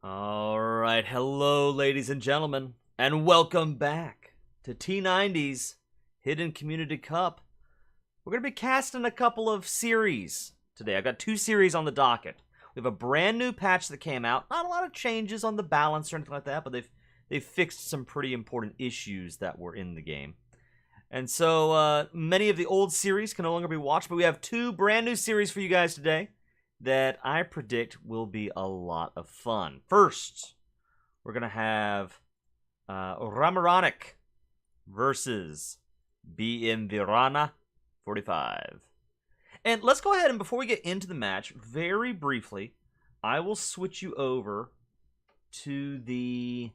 All right, hello, ladies and gentlemen, and welcome back to T90's Hidden Community Cup. We're going to be casting a couple of series today. I've got two series on the docket. We have a brand new patch that came out. Not a lot of changes on the balance or anything like that, but they've fixed some pretty important issues that were in the game. And so many of the old series can no longer be watched, but we have two brand new series for you guys today that I predict will be a lot of fun. First, we're going to have Ramaronic versus BM Virana 45. And let's go ahead and before we get into the match, very briefly, I will switch you over to the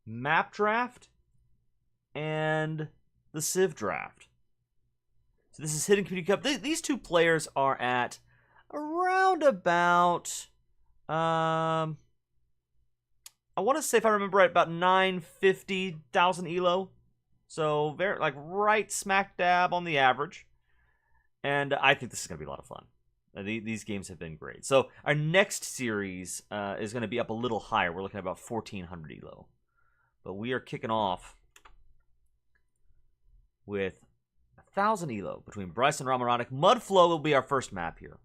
map draft and the Civ draft. So this is Hidden Community Cup. These two players are at around about, I want to say, if I remember right, about 950,000 elo. So very, like, right smack dab on the average. And I think this is going to be a lot of fun. These games have been great. So our next series is going to be up a little higher. We're looking at about 1,400 elo. But we are kicking off with 1,000 elo between Bryce and Ramaronic. Mudflow will be our first map here.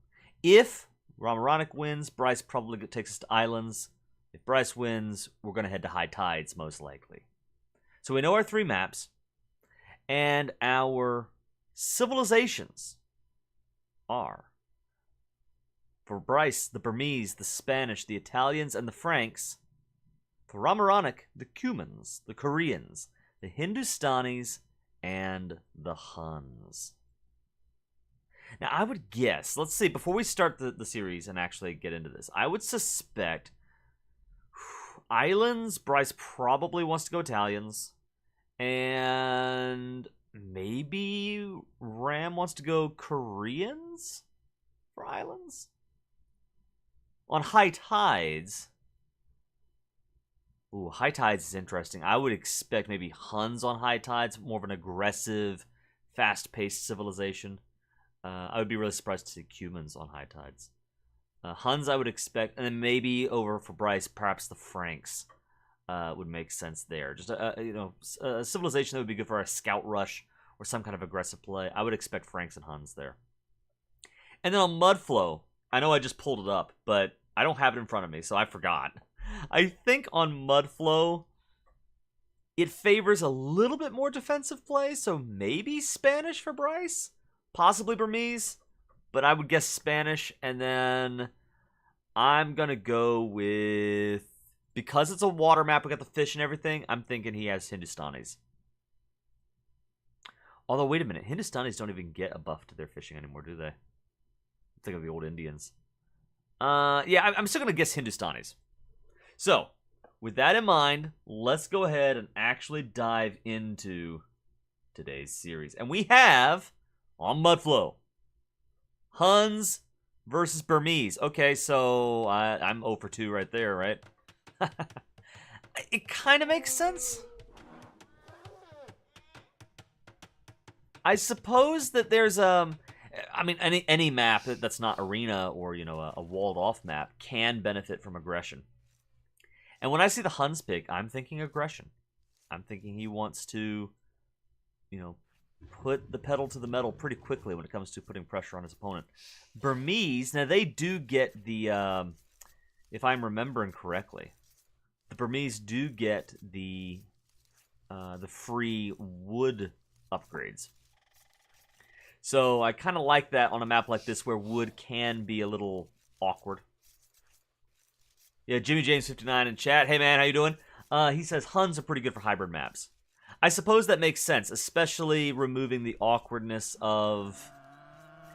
If Ramaronic wins, Bryce probably takes us to Islands. If Bryce wins, we're going to head to High Tides, most likely. So we know our three maps. And our civilizations are, for Bryce, the Burmese, the Spanish, the Italians, and the Franks. For Ramaronic, the Cumans, the Koreans, the Hindustanis, and the Huns. Now, I would guess, let's see, before we start the series and actually get into this, I would suspect Islands, Bryce probably wants to go Italians, and maybe Ram wants to go Koreans for Islands? On High Tides, High Tides is interesting. I would expect maybe Huns on High Tides, more of an aggressive, fast-paced civilization. I would be really surprised to see Cumans on High Tides. Huns, I would expect, and then maybe over for Bryce, perhaps the Franks would make sense there. Just a civilization that would be good for a scout rush or some kind of aggressive play. I would expect Franks and Huns there. And then on Mudflow, I know I just pulled it up, but I don't have it in front of me, so I forgot. I think on Mudflow, it favors a little bit more defensive play, so maybe Spanish for Bryce? Possibly Burmese, but I would guess Spanish, and then I'm going to go with, because it's a water map, we got the fish and everything, I'm thinking he has Hindustanis. Although, wait a minute, Hindustanis don't even get a buff to their fishing anymore, do they? Think of the old Indians. Yeah, I'm still going to guess Hindustanis. So, with that in mind, let's go ahead and actually dive into today's series. And we have, on Mudflow, Huns versus Burmese. Okay, so I'm 0 for 2 right there, right? It kind of makes sense. I suppose that there's I mean, any map that's not arena or, you know, a walled off map can benefit from aggression. And when I see the Huns pick, I'm thinking aggression. I'm thinking he wants to, you know, put the pedal to the metal pretty quickly when it comes to putting pressure on his opponent. Burmese, now they do get the, if I'm remembering correctly, the Burmese do get the free wood upgrades. So I kind of like that on a map like this where wood can be a little awkward. Yeah, Jimmy James 59 in chat. Hey man, how you doing? He says Huns are pretty good for hybrid maps. I suppose that makes sense, especially removing the awkwardness of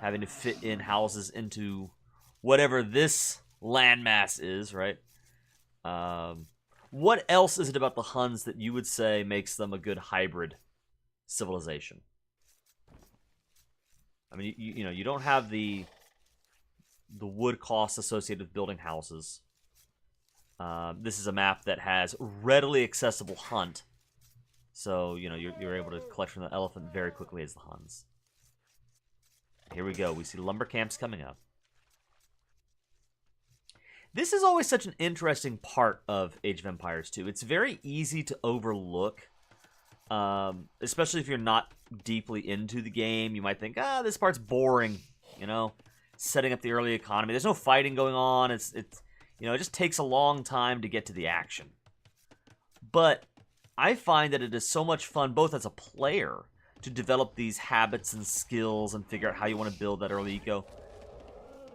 having to fit in houses into whatever this landmass is, right? What else is it about the Huns that you would say makes them a good hybrid civilization? I mean, you know, you don't have the wood costs associated with building houses. This is a map that has readily accessible hunt. So, you know, you're able to collect from the elephant very quickly as the Huns. Here we go. We see lumber camps coming up. This is always such an interesting part of Age of Empires 2. It's very easy to overlook, especially if you're not deeply into the game. You might think, this part's boring, you know, setting up the early economy. There's no fighting going on. It's you know, it just takes a long time to get to the action. But I find that it is so much fun, both as a player, to develop these habits and skills and figure out how you want to build that early eco.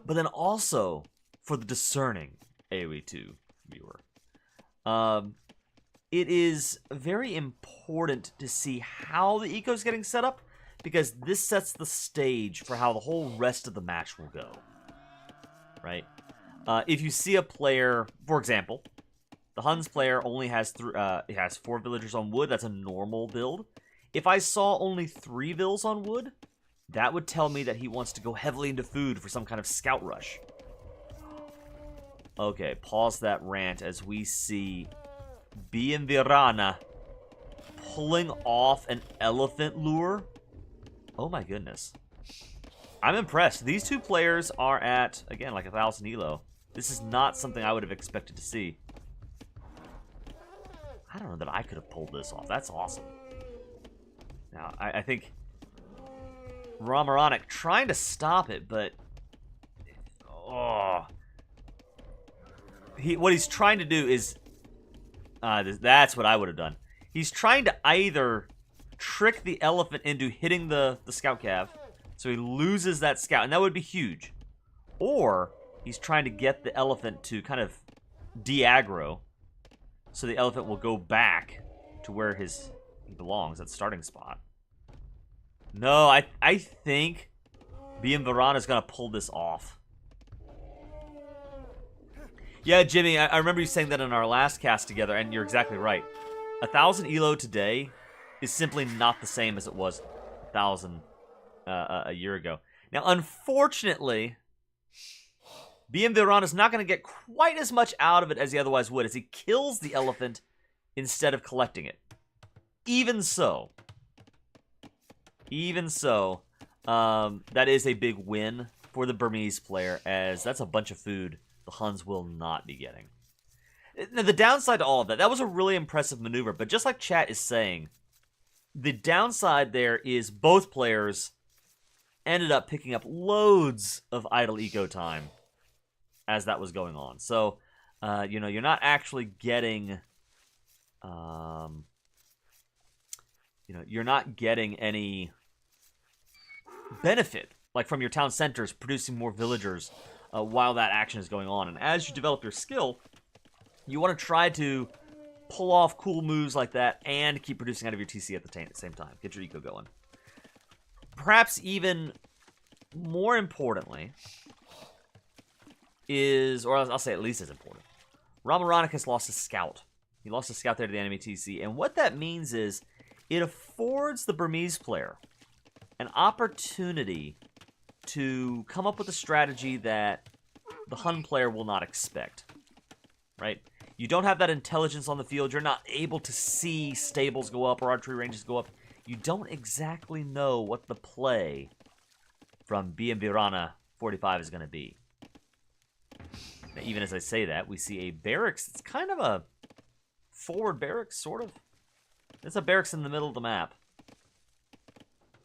But then also for the discerning AoE2 viewer. It is very important to see how the eco is getting set up, because this sets the stage for how the whole rest of the match will go. Right? If you see a player, for example, the Huns player only has it has 4 villagers on wood. That's a normal build. If I saw only 3 vills on wood, that would tell me that he wants to go heavily into food for some kind of scout rush. Okay, pause that rant as we see Bienvirana pulling off an elephant lure. Oh my goodness. I'm impressed. These two players are at, again, like 1,000 elo. This is not something I would have expected to see. I don't know that I could have pulled this off. That's awesome. Now, I think Ramaronic trying to stop it, but... Oh... What he's trying to do is... that's what I would have done. He's trying to either trick the elephant into hitting the scout cav, so he loses that scout, and that would be huge. Or he's trying to get the elephant to kind of de-aggro, so the elephant will go back to where he belongs, that starting spot. No, I think Bienvirana is going to pull this off. Yeah, Jimmy, I remember you saying that in our last cast together, and you're exactly right. 1,000 elo today is simply not the same as it was 1,000 a year ago. Now, unfortunately, Bienvirana is not going to get quite as much out of it as he otherwise would, as he kills the elephant instead of collecting it. Even so, that is a big win for the Burmese player, as that's a bunch of food the Huns will not be getting. Now, the downside to all of that was a really impressive maneuver, but just like chat is saying, the downside there is both players ended up picking up loads of idle eco time as that was going on. So, you know, you're not actually getting, you're not getting any benefit, like from your town centers producing more villagers while that action is going on. And as you develop your skill, you want to try to pull off cool moves like that and keep producing out of your TC at the same time. Get your eco going. Perhaps even more importantly is, or I'll say at least as important, Ramaronic has lost a scout. He lost a scout there to the enemy TC. And what that means is it affords the Burmese player an opportunity to come up with a strategy that the Hun player will not expect, right? You don't have that intelligence on the field. You're not able to see stables go up or archery ranges go up. You don't exactly know what the play from Bienvirana 45 is going to be. Now, even as I say that, we see a barracks. It's kind of a forward barracks, sort of. It's a barracks in the middle of the map.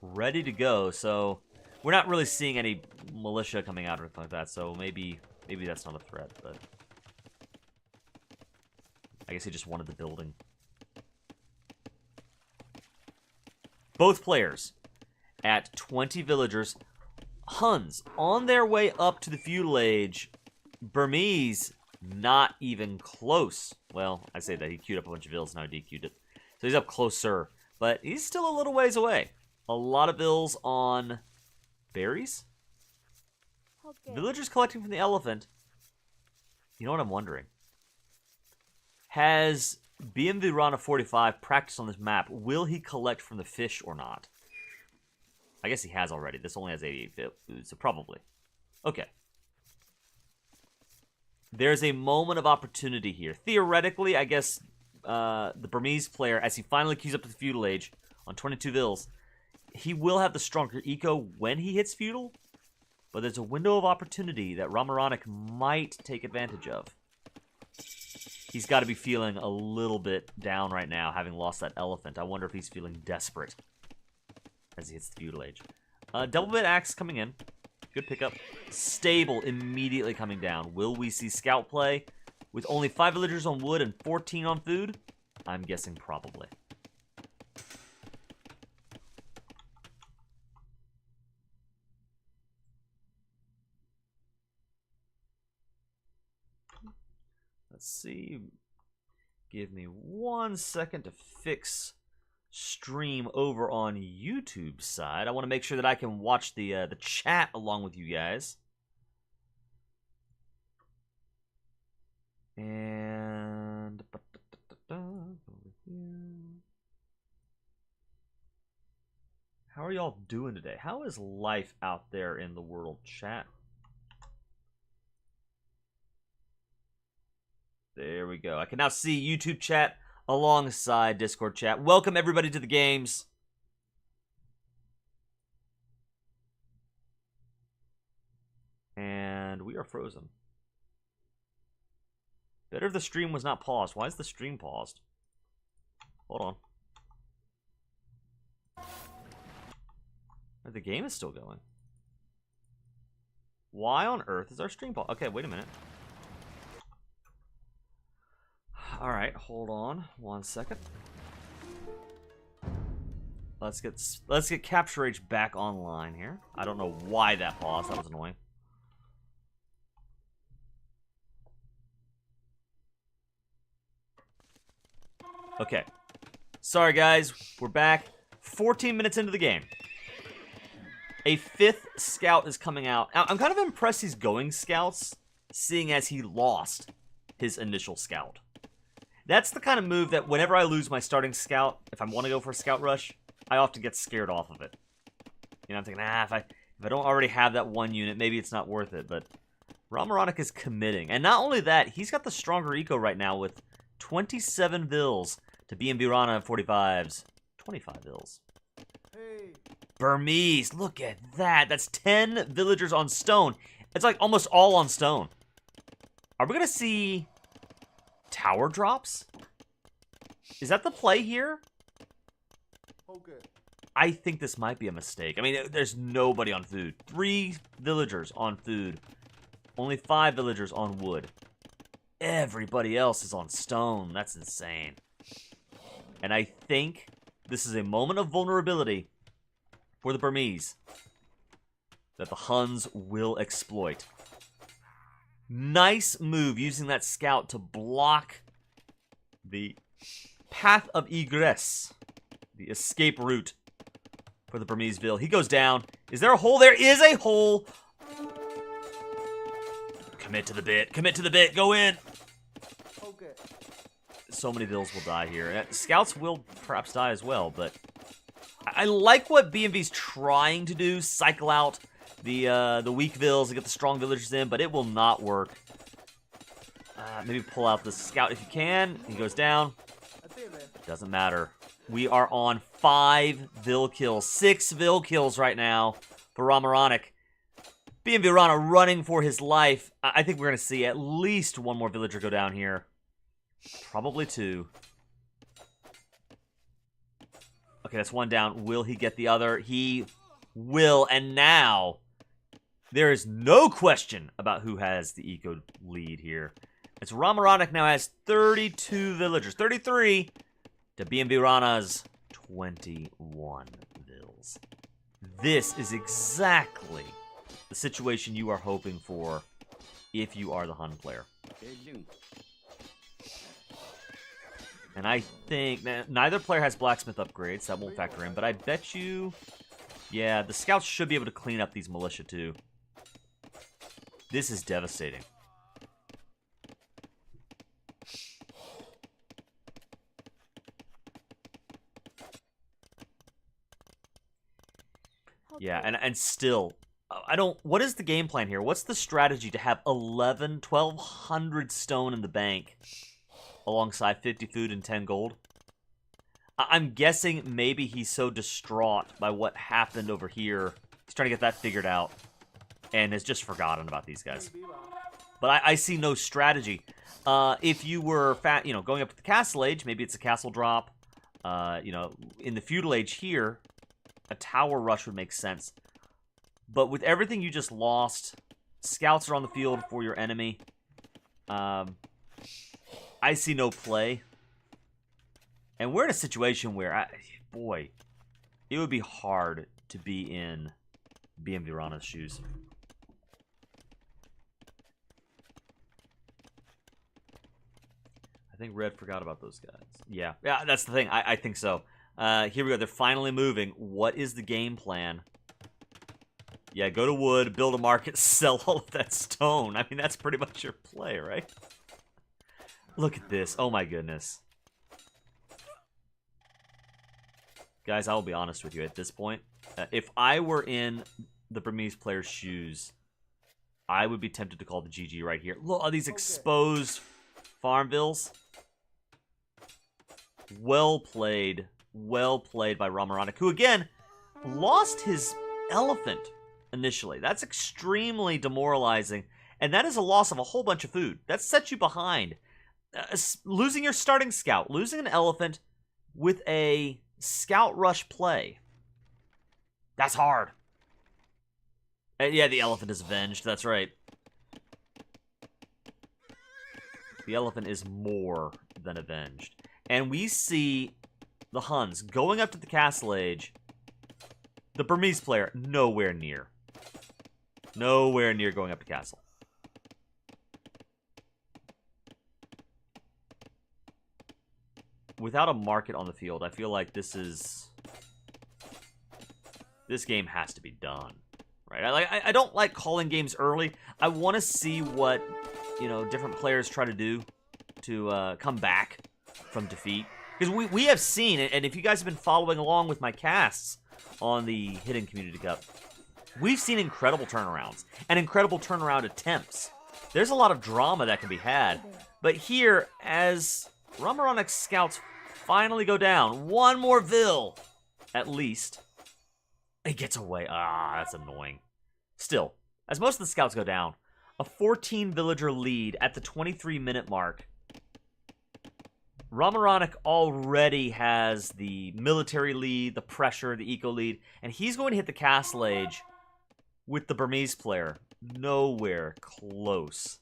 Ready to go, so we're not really seeing any militia coming out or anything like that, so maybe that's not a threat, but I guess he just wanted the building. Both players at 20 villagers. Huns on their way up to the feudal age. Burmese not even close. Well, I say that he queued up a bunch of vills, now he DQ'd it. So he's up closer, but he's still a little ways away. A lot of vills on berries. Okay. Villagers collecting from the elephant. You know what I'm wondering? Has Bienvirana 45 practiced on this map? Will he collect from the fish or not? I guess he has already. This only has 88 food, so probably. Okay. There's a moment of opportunity here. Theoretically, I guess the Burmese player, as he finally queues up to the feudal age on 22 vills, he will have the stronger eco when he hits feudal, But there's a window of opportunity that Ramaronic might take advantage of. He's got to be feeling a little bit down right now, having lost that elephant. I wonder if he's feeling desperate as he hits the feudal age. Double bit axe coming in. Good pickup. Stable immediately coming down. Will we see scout play with only 5 villagers on wood and 14 on food? I'm guessing probably. Let's see. Give me 1 second to fix stream over on YouTube side. I want to make sure that I can watch the chat along with you guys. And over here. How are y'all doing today? How is life out there in the world chat? There we go. I can now see YouTube chat alongside Discord chat. Welcome everybody to the games. And we are frozen. Better if the stream was not paused. Why is the stream paused? Hold on. The game is still going. Why on earth is our stream paused? Okay, wait a minute. Alright, hold on 1 second. Let's get Capture H back online here. I don't know why that paused. That was annoying. Okay. Sorry guys, we're back. 14 minutes into the game. A 5th scout is coming out. Now, I'm kind of impressed he's going scouts, seeing as he lost his initial scout. That's the kind of move that whenever I lose my starting scout, if I want to go for a scout rush, I often get scared off of it. You know, I'm thinking, if I don't already have that one unit, maybe it's not worth it. But Ramaronic is committing. And not only that, he's got the stronger eco right now with 27 vills to BNB Rana 45s. 25 vills. Hey. Burmese, look at that. That's 10 villagers on stone. It's like almost all on stone. Are we going to see tower drops? Is that the play here? Okay. I think this might be a mistake. I mean, there's nobody on food. 3 villagers on food. Only 5 villagers on wood. Everybody else is on stone. That's insane. And I think this is a moment of vulnerability for the Burmese that the Huns will exploit. Nice move using that scout to block the path of egress, the escape route for the Burmeseville. He goes down. Is there a hole? There is a hole. Commit to the bit. Commit to the bit. Go in. Okay. So many vills will die here. Scouts will perhaps die as well, but I like what BMV's trying to do. Cycle out the weak vills and get the strong villagers in, but it will not work. Maybe pull out the scout if you can. He goes down. Doesn't matter. We are on 5 vill kills. 6 vill kills right now for Ramaronic. BNB Rana running for his life. I think we're going to see at least 1 more villager go down here. Probably 2. Okay, that's 1 down. Will he get the other? He will. And now there is no question about who has the eco lead here. It's Ramaronic now has 32 villagers. 33 to BNB Rana's 21 vills. This is exactly the situation you are hoping for if you are the Hun player. And I think that neither player has blacksmith upgrades. That won't factor in. But I bet you, yeah, the scouts should be able to clean up these militia too. This is devastating. Yeah, and still, I don't, what is the game plan here? What's the strategy to have 1,200 stone in the bank alongside 50 food and 10 gold? I'm guessing maybe he's so distraught by what happened over here. He's trying to get that figured out. and has just forgotten about these guys. But I see no strategy. If you were going up to the Castle Age, maybe it's a castle drop. In the Feudal Age here, a tower rush would make sense. But with everything you just lost, scouts are on the field for your enemy. I see no play. And we're in a situation where, boy, it would be hard to be in BMV Rana's shoes. I think Red forgot about those guys. Yeah, that's the thing. I think so. Here we go. They're finally moving. What is the game plan? Yeah, go to wood, build a market, sell all of that stone. I mean, that's pretty much your play, right? Look at this. Oh, my goodness. Guys, I will be honest with you at this point. If I were in the Burmese player's shoes, I would be tempted to call the GG right here. Look at these exposed Farmvilles. Well played by Ramaronic, who again lost his elephant initially. That's extremely demoralizing, and that is a loss of a whole bunch of food. That sets you behind. Losing your starting scout, losing an elephant with a scout rush play. That's hard. Yeah, the elephant is avenged. That's right. The elephant is more than avenged. And we see the Huns going up to the Castle Age. The Burmese player, nowhere near. Nowhere near going up to Castle. Without a market on the field, I feel like this game has to be done. Right? I don't like calling games early. I want to see what, different players try to do to come back from defeat. Because we have seen, and if you guys have been following along with my casts on the Hidden Community Cup, we've seen incredible turnarounds and incredible turnaround attempts. There's a lot of drama that can be had. But here, as Ramaronic's scouts finally go down, one more Ville, at least, he gets away. That's annoying. Still, as most of the scouts go down, a 14 villager lead at the 23-minute mark. Ramaronic already has the military lead, the pressure, the eco lead, and he's going to hit the Castle Age with the Burmese player nowhere close.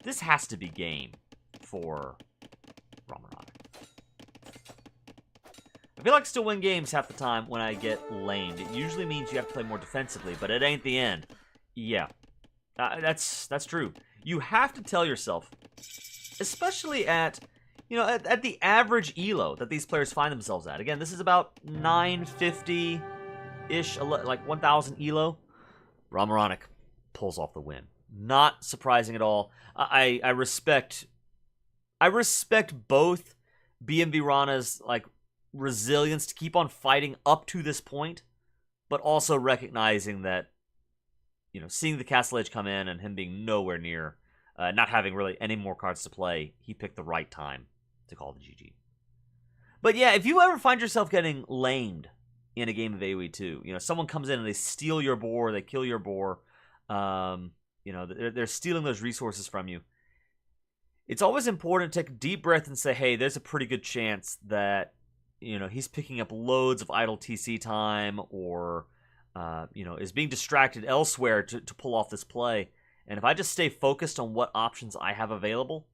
This has to be game for Ramaronic. I feel like I still win games half the time when I get lamed. It usually means you have to play more defensively, but it ain't the end. Yeah, that's true. You have to tell yourself, especially at the average elo that these players find themselves at. Again, this is about 950-ish, like 1,000 elo. Ramaronic pulls off the win. Not surprising at all. I respect both BMV Rana's resilience to keep on fighting up to this point, but also recognizing that seeing the Castle Age come in and him being nowhere near, not having really any more cards to play, he picked the right time to call the GG. But yeah, if you ever find yourself getting lamed in a game of AoE 2, someone comes in and they steal your boar, they kill your boar, they're stealing those resources from you. It's always important to take a deep breath and say, hey, there's a pretty good chance that, he's picking up loads of idle TC time or, is being distracted elsewhere to pull off this play. And if I just stay focused on what options I have available,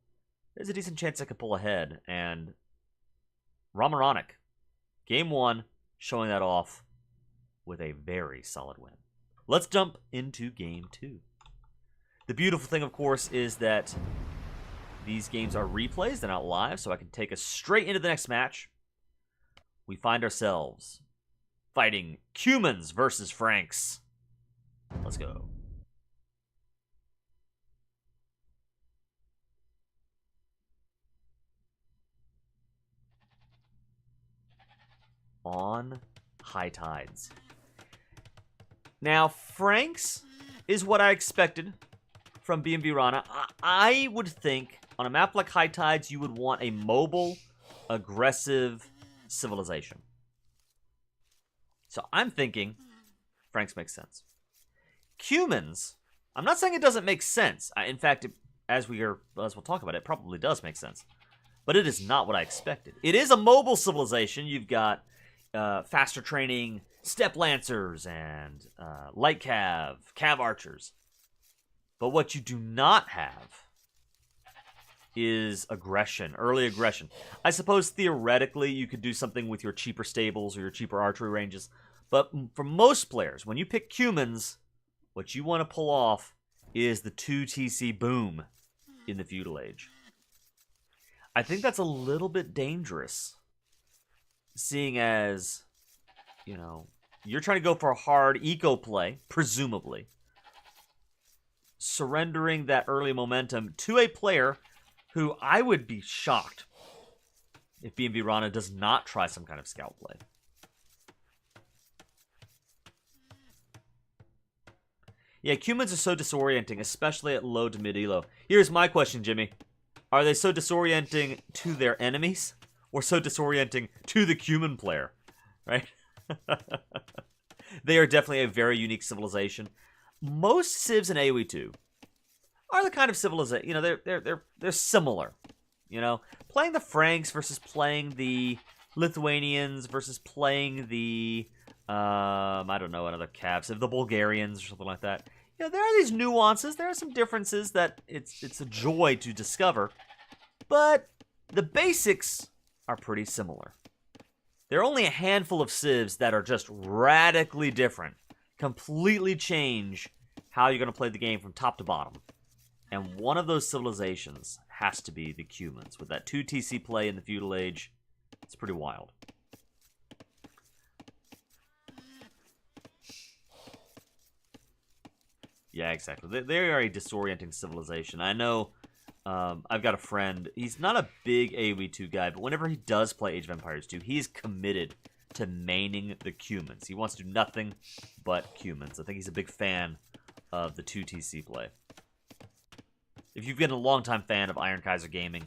there's a decent chance I could pull ahead. And Ramaronic, game 1, showing that off with a very solid win. Let's jump into game 2. The beautiful thing, of course, is that these games are replays. They're not live, so I can take us straight into the next match. We find ourselves fighting Cumans versus Franks. Let's go. On High Tides. Now, Franks is what I expected from BMV Rana. I would think on a map like High Tides, you would want a mobile, aggressive civilization. So I'm thinking Franks makes sense. Humans, I'm not saying it doesn't make sense. In fact, as we'll talk about, it probably does make sense. But it is not what I expected. It is a mobile civilization. You've got faster training, step lancers, and light cav archers. But what you do not have is aggression, early aggression. I suppose theoretically you could do something with your cheaper stables or your cheaper archery ranges, but for most players, when you pick humans, what you want to pull off is the 2 TC boom in the feudal age. I think that's a little bit dangerous, seeing as, you know, you're trying to go for a hard eco play, presumably, surrendering that early momentum to a player who I would be shocked if BMV Rana does not try some kind of scout play. Yeah, Cumans are so disorienting, especially at low to mid elo. Here's my question, Jimmy. Are they so disorienting to their enemies, or so disorienting to the Cuman player? Right? They are definitely a very unique civilization. Most civs in AoE 2 are the kind of civilization, you know, they're similar. You know, playing the Franks versus playing the Lithuanians versus playing the I don't know, another Cavs, the Bulgarians or something like that. You know, there are these nuances, there are some differences that it's a joy to discover, but the basics are pretty similar. There are only a handful of civs that are just radically different, completely change how you're going to play the game from top to bottom. And one of those civilizations has to be the Cumans. With that 2 TC play in the feudal age, it's pretty wild. Yeah, exactly. They are a disorienting civilization. I know I've got a friend. He's not a big AoE 2 guy, but whenever he does play Age of Empires 2, he's committed to maining the Cumans. He wants to do nothing but Cumans. I think he's a big fan of the 2 TC play. If you've been a longtime fan of Iron Kaiser Gaming,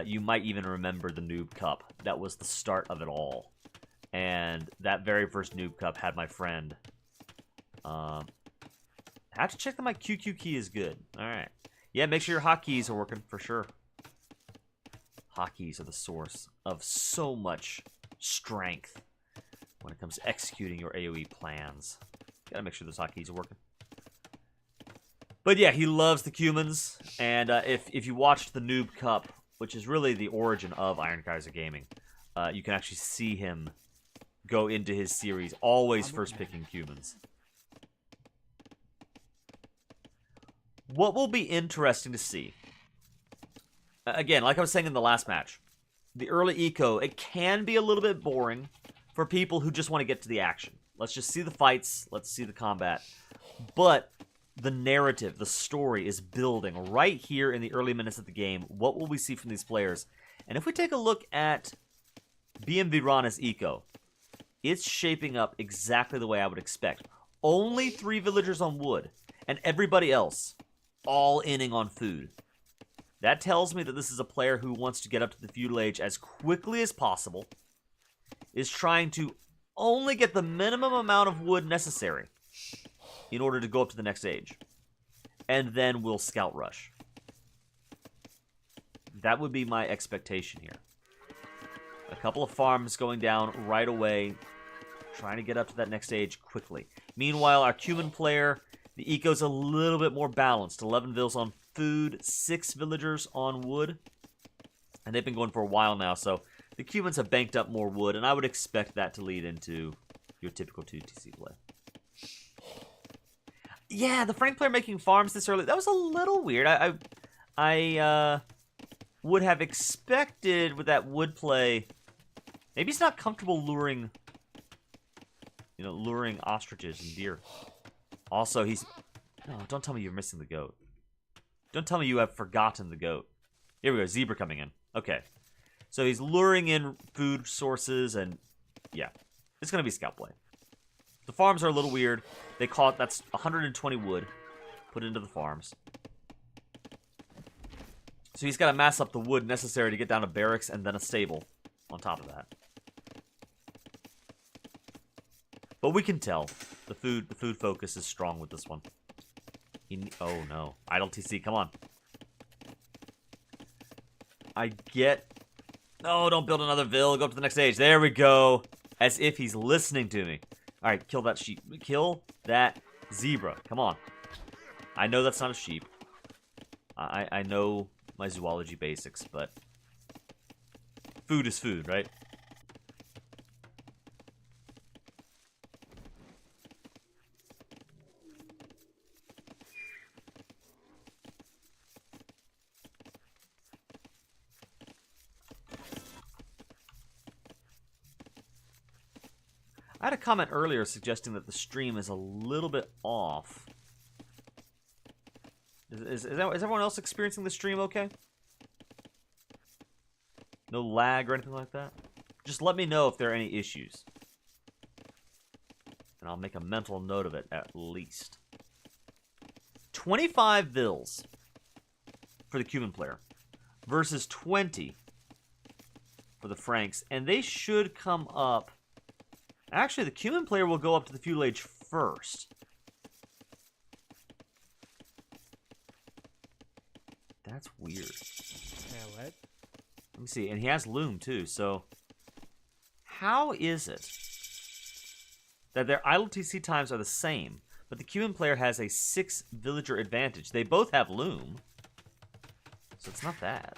you might even remember the Noob Cup. That was the start of it all. And that very first Noob Cup had my friend. Have to check that my QQ key is good. Alright. Yeah, make sure your hotkeys are working for sure. Hotkeys are the source of so much strength when it comes to executing your AoE plans. Gotta make sure those hotkeys are working. But yeah, he loves the Cumans, and if you watched the Noob Cup, which is really the origin of Iron Kaiser Gaming, you can actually see him go into his series, always first picking Cumans. What will be interesting to see, again, like I was saying in the last match, the early eco, it can be a little bit boring for people who just want to get to the action. Let's just see the fights, let's see the combat. But the narrative, the story is building right here in the early minutes of the game. What will we see from these players? And if we take a look at BMV Rana's eco, it's shaping up exactly the way I would expect. Only 3 villagers on wood, and everybody else all inning on food. That tells me that this is a player who wants to get up to the feudal age as quickly as possible, is trying to only get the minimum amount of wood necessary in order to go up to the next age. And then we'll scout rush. That would be my expectation here. A couple of farms going down right away, trying to get up to that next age quickly. Meanwhile, our Cuman player, the eco's a little bit more balanced. 11 vills on food, 6 villagers on wood. And they've been going for a while now, so the Cumans have banked up more wood, and I would expect that to lead into your typical 2 TC play. Yeah, the Frank player making farms this early, that was a little weird. I would have expected with that wood play, maybe he's not comfortable luring, you know, luring ostriches and deer. Also, he's... No, don't tell me you're missing the goat. Don't tell me you have forgotten the goat. Here we go, zebra coming in. Okay. So he's luring in food sources, and yeah, it's going to be scout play. The farms are a little weird. They call it, that's 120 wood put into the farms. So he's got to mass up the wood necessary to get down a barracks and then a stable on top of that. But we can tell the food focus is strong with this one. Oh, no. Idle TC, come on. I get... Oh, don't build another Vil. Go up to the next stage. There we go. As if he's listening to me. All right, kill that sheep. Kill that zebra. Come on. I know that's not a sheep. I know my zoology basics, but food is food, right? I had a comment earlier suggesting that the stream is a little bit off. Is everyone else experiencing the stream okay? No lag or anything like that? Just let me know if there are any issues. And I'll make a mental note of it at least. 25 Vils for the Cuban player versus 20 for the Franks. And they should come up... Actually, the Cuban player will go up to the feudal age first. That's weird. Yeah, what? Let me see. And he has Loom, too, so... How is it that their idle TC times are the same, but the Cuban player has a 6 villager advantage? They both have Loom, so it's not bad.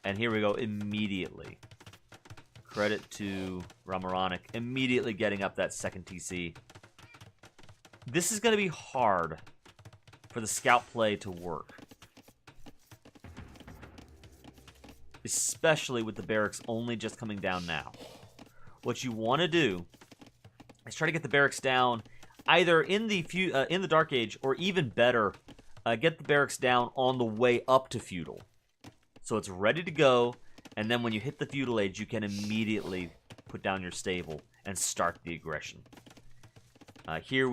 And here we go immediately. Credit to Ramaronic. Immediately getting up that second TC. This is going to be hard for the scout play to work. Especially with the barracks only just coming down now. What you want to do is try to get the barracks down either in the Dark Age, or even better, get the barracks down on the way up to feudal. So it's ready to go, and then when you hit the feudal age, you can immediately put down your stable and start the aggression. Here,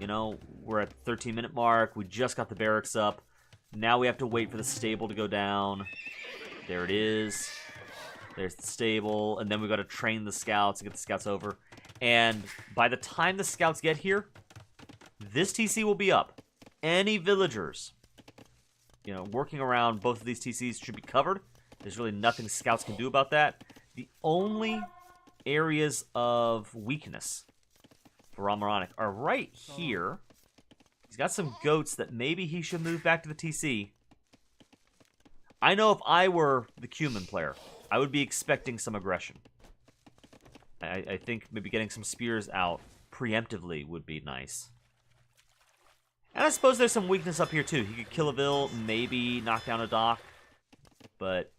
you know, we're at the 13-minute mark. We just got the barracks up. Now we have to wait for the stable to go down. There it is. There's the stable, and then we've got to train the scouts and get the scouts over. And by the time the scouts get here, this TC will be up. Any villagers, you know, working around both of these TCs should be covered. There's really nothing scouts can do about that. The only areas of weakness for Ramaronic are right here. He's got some goats that maybe he should move back to the TC. I know if I were the Cuman player, I would be expecting some aggression. I think maybe getting some spears out preemptively would be nice. And I suppose there's some weakness up here too. He could kill a Vil, maybe knock down a dock. But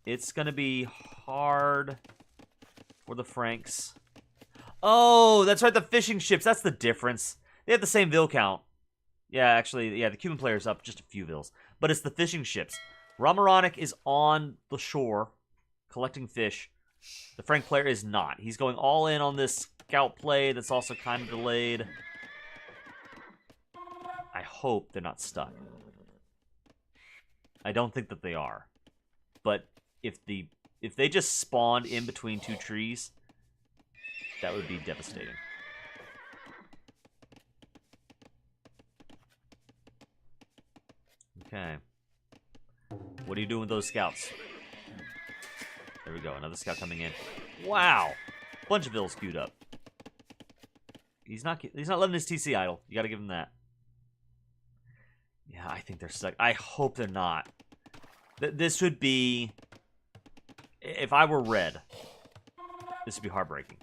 it's going to be hard for the Franks. Oh, that's right, the fishing ships. That's the difference. They have the same Vil count. Yeah, actually, yeah, the Cuban player's up just a few Vils. But it's the fishing ships. Ramaronic is on the shore collecting fish. The Frank player is not. He's going all in on this scout play that's also kind of delayed. I hope they're not stuck. I don't think that they are. But if they just spawned in between two trees, that would be devastating. Okay. What are you doing with those scouts? There we go. Another scout coming in. Wow. Bunch of Vils queued up. He's not letting his TC idle. You got to give him that. Yeah, I think they're stuck. I hope they're not. This would be... If I were red, this would be heartbreaking.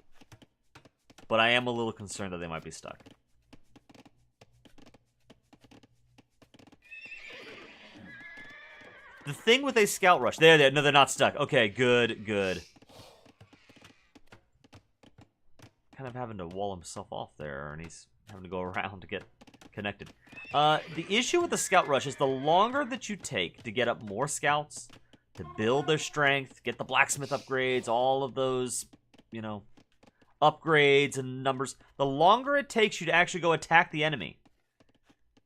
But I am a little concerned that they might be stuck. The thing with a scout rush... No, they're not stuck. Okay, good. Kind of having to wall himself off there, and he's having to go around to get connected. The issue with the scout rush is the longer that you take to get up more scouts, to build their strength, get the blacksmith upgrades, all of those, you know, upgrades and numbers, the longer it takes you to actually go attack the enemy,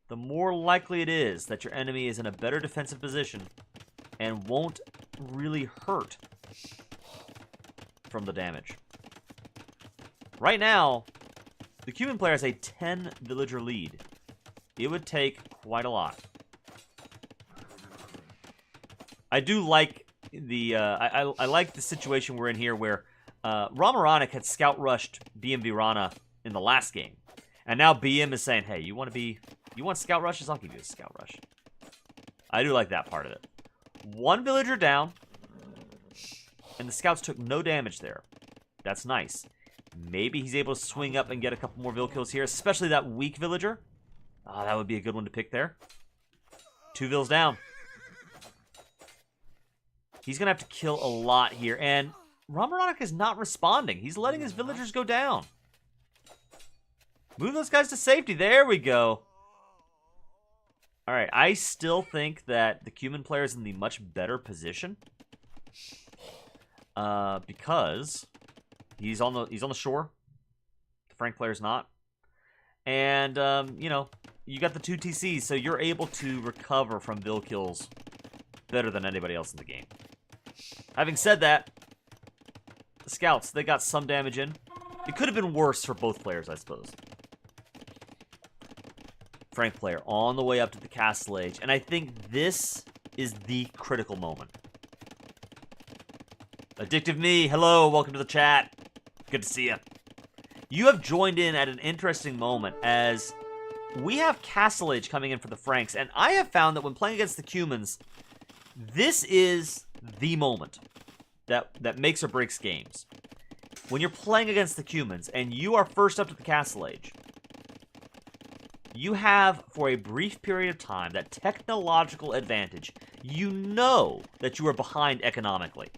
the more likely it is that your enemy is in a better defensive position and won't really hurt from the damage. Right now, The Cuban player has a 10 villager lead. It would take quite a lot. I do like the I like the situation we're in here where Ramaronic had scout rushed BM Rana in the last game, and now BM is saying, "Hey, you want scout rushes? I'll give you a scout rush." I do like that part of it. One villager down, and the scouts took no damage there. That's nice. Maybe he's able to swing up and get a couple more vill kills here, especially that weak villager. Oh, that would be a good one to pick there. 2 vills down. He's going to have to kill a lot here. And Ramaronic is not responding. He's letting his villagers go down. Move those guys to safety. There we go. All right. I still think that the Cuban player is in the much better position. Because he's on the shore. The Frank player's not. And, you know, you got the 2 TCs, so you're able to recover from vill kills better than anybody else in the game. Having said that, the scouts, they got some damage in. It could have been worse for both players, I suppose. Frank player on the way up to the castle age, and I think this is the critical moment. Addictive Me, hello, welcome to the chat. Good to see you. You have joined in at an interesting moment as we have castle age coming in for the Franks, and I have found that when playing against the Cumans, this is the moment that makes or breaks games. When you're playing against the Cumans and you are first up to the castle age, you have, for a brief period of time, that technological advantage. You know that you are behind economically.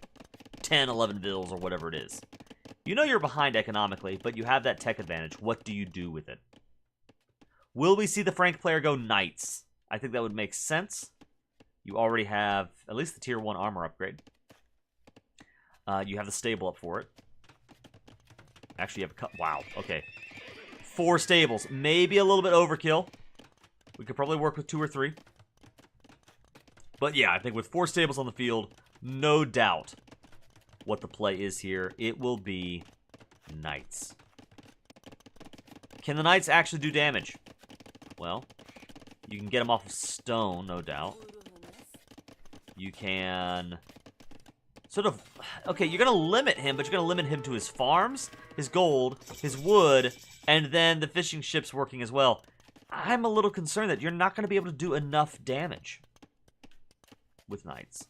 10, 11 vills or whatever it is. You know you're behind economically, but you have that tech advantage. What do you do with it? Will we see the Frank player go Knights? I think that would make sense. You already have at least the tier 1 armor upgrade. You have the stable up for it. Actually, you have a cut. Wow, okay. 4 stables. Maybe a little bit overkill. We could probably work with 2 or 3. But yeah, I think with 4 stables on the field, no doubt what the play is here. It will be Knights. Can the Knights actually do damage? Well, you can get them off of stone, no doubt. You can sort of... Okay, you're going to limit him, but you're going to limit him to his farms, his gold, his wood, and then the fishing ships working as well. I'm a little concerned that you're not going to be able to do enough damage with Knights.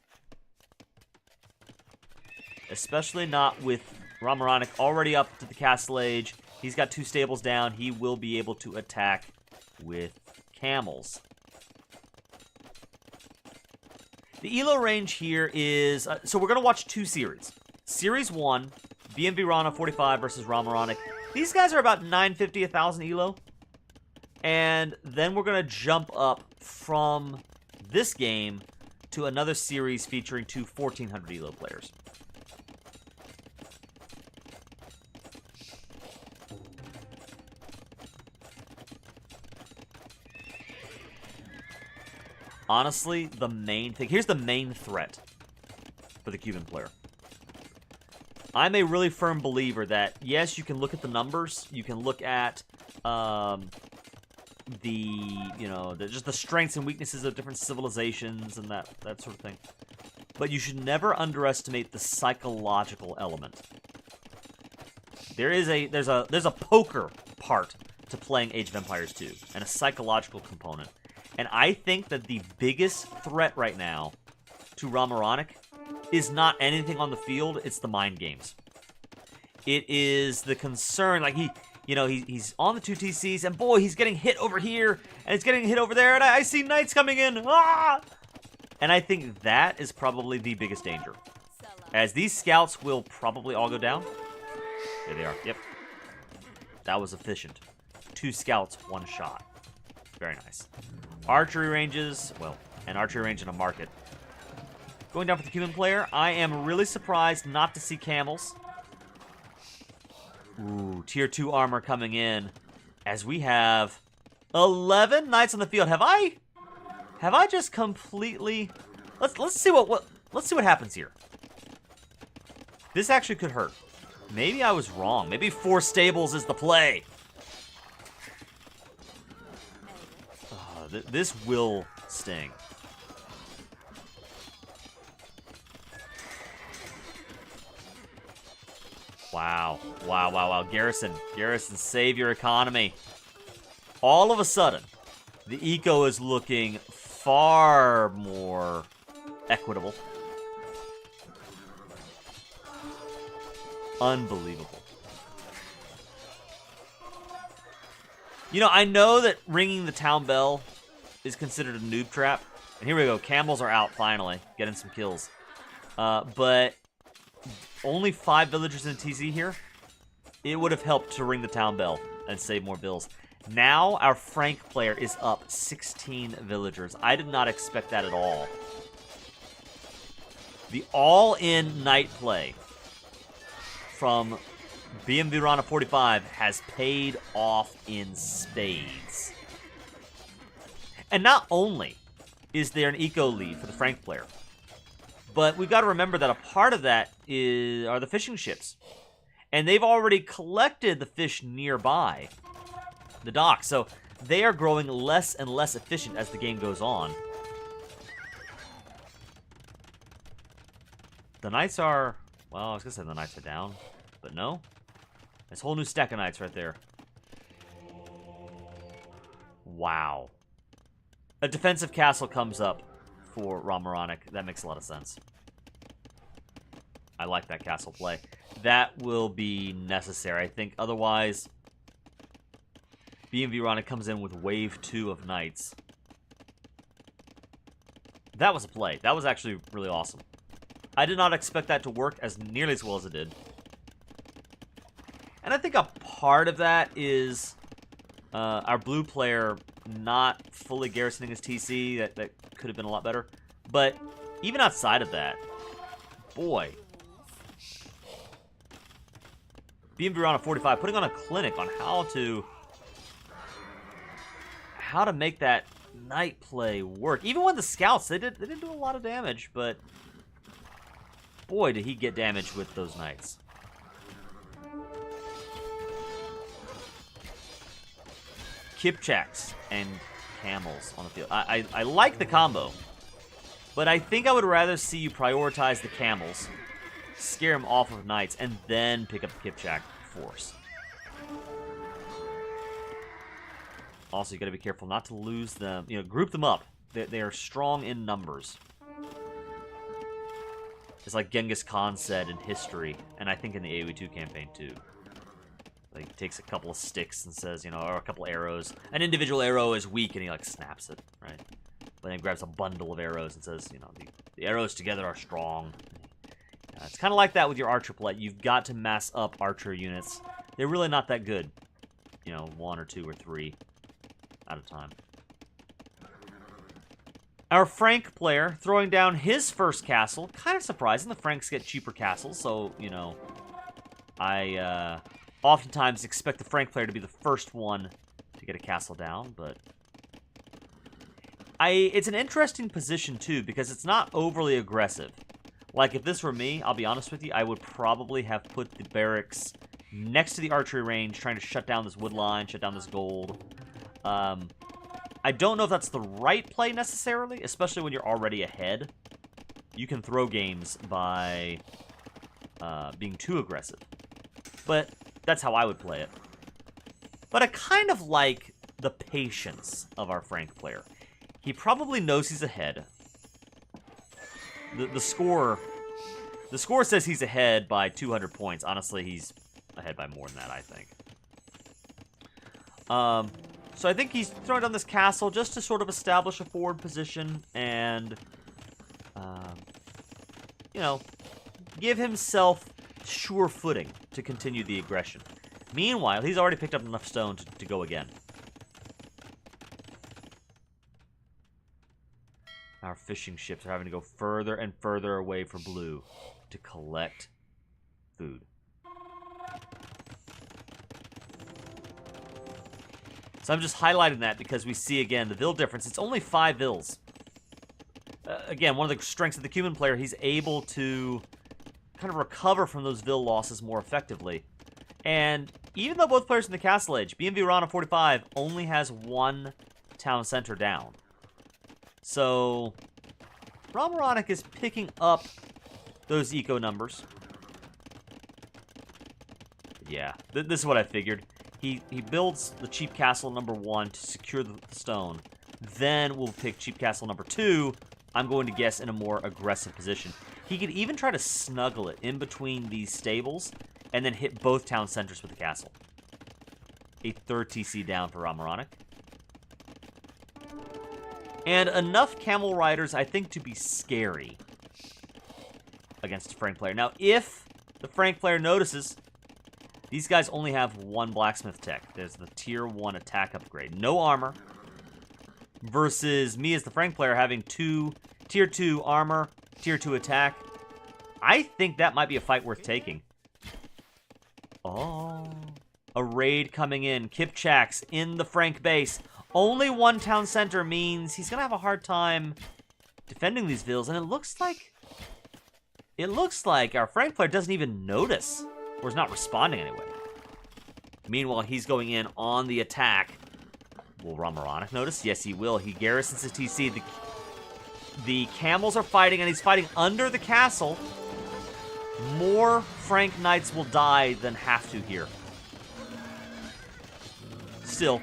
Especially not with Ramaronic already up to the castle age. He's got 2 stables down. He will be able to attack with camels. The elo range here is... so we're going to watch 2 series. Series 1, BMV Rana 45 versus Ramaronic. These guys are about 950, 1,000 elo. And then we're going to jump up from this game to another series featuring 2 1,400 elo players. Honestly, the main thing... Here's the main threat for the Cuban player. I'm a really firm believer that, yes, you can look at the numbers. You can look at just the strengths and weaknesses of different civilizations and that sort of thing. But you should never underestimate the psychological element. There's a poker part to playing Age of Empires 2, and a psychological component. And I think that the biggest threat right now to Ramaronic is not anything on the field, it's the mind games. It is the concern, like he's on the 2 TCs, and boy, he's getting hit over here, and he's getting hit over there, and I see Knights coming in, ah! And I think that is probably the biggest danger. As these scouts will probably all go down. There they are, yep. That was efficient. 2 scouts, 1 shot. Very nice. Archery ranges, well, an archery range in a market. Going down for the Cuban player, I am really surprised not to see camels. Ooh, tier 2 armor coming in as we have 11 knights on the field. Have I just completely... Let's see what happens here. This actually could hurt. Maybe I was wrong. Maybe 4 stables is the play. This will sting. Wow. Wow, wow, wow. Garrison, save your economy. All of a sudden, the eco is looking far more equitable. Unbelievable. You know, I know that ringing the town bell is considered a noob trap. And here we go. Camels are out, finally. Getting some kills. But only 5 villagers in TZ here. It would have helped to ring the town bell and save more bills. Now, our Frank player is up 16 villagers. I did not expect that at all. The all-in night play from BMV Rana 45 has paid off in spades. And not only is there an eco lead for the Frank player, but we've got to remember that a part of that are the fishing ships. And they've already collected the fish nearby the dock, so they are growing less and less efficient as the game goes on. The knights are, well, I was going to say the knights are down, but no. There's a whole new stack of knights right there. Wow. A defensive castle comes up for Ramaronic. That makes a lot of sense. I like that castle play. That will be necessary, I think. Otherwise, BMV Rana comes in with wave 2 of knights. That was a play. That was actually really awesome. I did not expect that to work as nearly as well as it did. And I think a part of that is our blue player not fully garrisoning his TC. That could have been a lot better. But even outside of that, boy, BMV Rana 45 putting on a clinic on how to make that night play work. Even with the scouts, they didn't do a lot of damage, but boy, did he get damage with those knights. Kipchaks and camels on the field. I like the combo, but I think I would rather see you prioritize the camels, scare them off of knights, and then pick up the Kipchak force. Also, you got to be careful not to lose them. You know, group them up. They are strong in numbers. It's like Genghis Khan said in history, and I think in the AoE2 campaign too. Like, he takes a couple of sticks and says, you know, or a couple arrows. An individual arrow is weak, and he, like, snaps it, right? But then he grabs a bundle of arrows and says, you know, the arrows together are strong. It's kind of like that with your archer play. You've got to mass up archer units. They're really not that good. You know, 1 or 2 or 3 at a time. Our Frank player throwing down his first castle. Kind of surprising. The Franks get cheaper castles, so, you know, I oftentimes expect the Frank player to be the first one to get a castle down, but it's an interesting position, too, because it's not overly aggressive. Like, if this were me, I'll be honest with you, I would probably have put the barracks next to the archery range, trying to shut down this wood line, shut down this gold. I don't know if that's the right play, necessarily, especially when you're already ahead. You can throw games by being too aggressive. But that's how I would play it. But I kind of like the patience of our Frank player. He probably knows he's ahead. The score says he's ahead by 200 points. Honestly, he's ahead by more than that, I think. So I think he's throwing down this castle just to sort of establish a forward position and, you know, give himself sure footing to continue the aggression. Meanwhile, he's already picked up enough stone to go again. Our fishing ships are having to go further and further away from blue to collect food. So I'm just highlighting that because we see, again, the vill difference. It's only 5 vills. Again, one of the strengths of the Cuban player, he's able to kind of recover from those vill losses more effectively. And even though both players in the Castle Age, BMV Rana 45 only has 1 town center down. So Romaronic is picking up those eco numbers. Yeah, this is what I figured. He builds the cheap castle number 1 to secure the stone. Then we'll pick cheap castle number 2, I'm going to guess, in a more aggressive position. He could even try to snuggle it in between these stables and then hit both town centers with the castle. A third TC down for Romaronic. And enough camel riders, I think, to be scary against a Frank player. Now, if the Frank player notices, these guys only have 1 blacksmith tech. There's the tier 1 attack upgrade. No armor. Versus me as the Frank player having tier 2 armor, tier 2 attack. I think that might be a fight worth taking. Oh. A raid coming in. Kipchak's in the Frank base. Only 1 town center means he's going to have a hard time defending these villas. And it looks like our Frank player doesn't even notice. Or is not responding anyway. Meanwhile, he's going in on the attack. Will Romaronic notice? Yes, he will. He garrisons his TC. The camels are fighting, and he's fighting under the castle. More Frank knights will die than have to here. Still,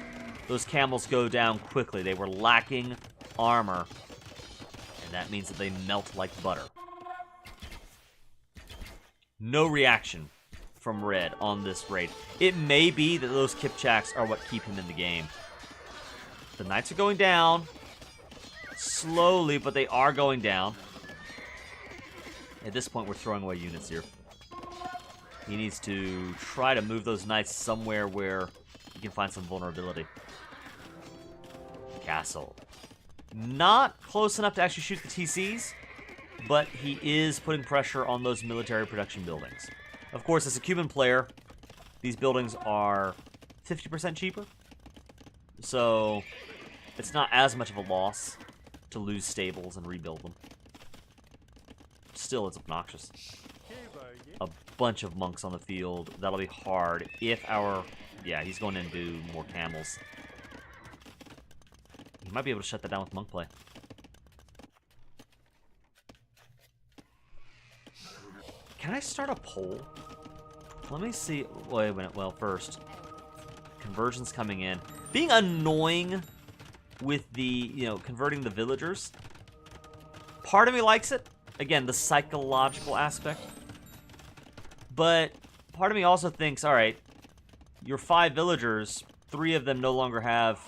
those camels go down quickly. They were lacking armor, and that means that they melt like butter. No reaction from Red on this raid. It may be that those Kipchaks are what keep him in the game. The knights are going down. Slowly, but they are going down. At this point, we're throwing away units here. He needs to try to move those knights somewhere where he can find some vulnerability. Castle. Not close enough to actually shoot the TCs, but he is putting pressure on those military production buildings. Of course, as a Cuban player, these buildings are 50% cheaper. So it's not as much of a loss to lose stables and rebuild them. Still, it's obnoxious. A bunch of monks on the field. That'll be hard if our... Yeah, he's going in to do more camels. He might be able to shut that down with monk play. Can I start a poll? Let me see. Wait a minute. Well, first, conversions coming in. Being annoying with the, converting the villagers. Part of me likes it. Again, the psychological aspect. But part of me also thinks, all right, your 5 villagers, 3 of them no longer have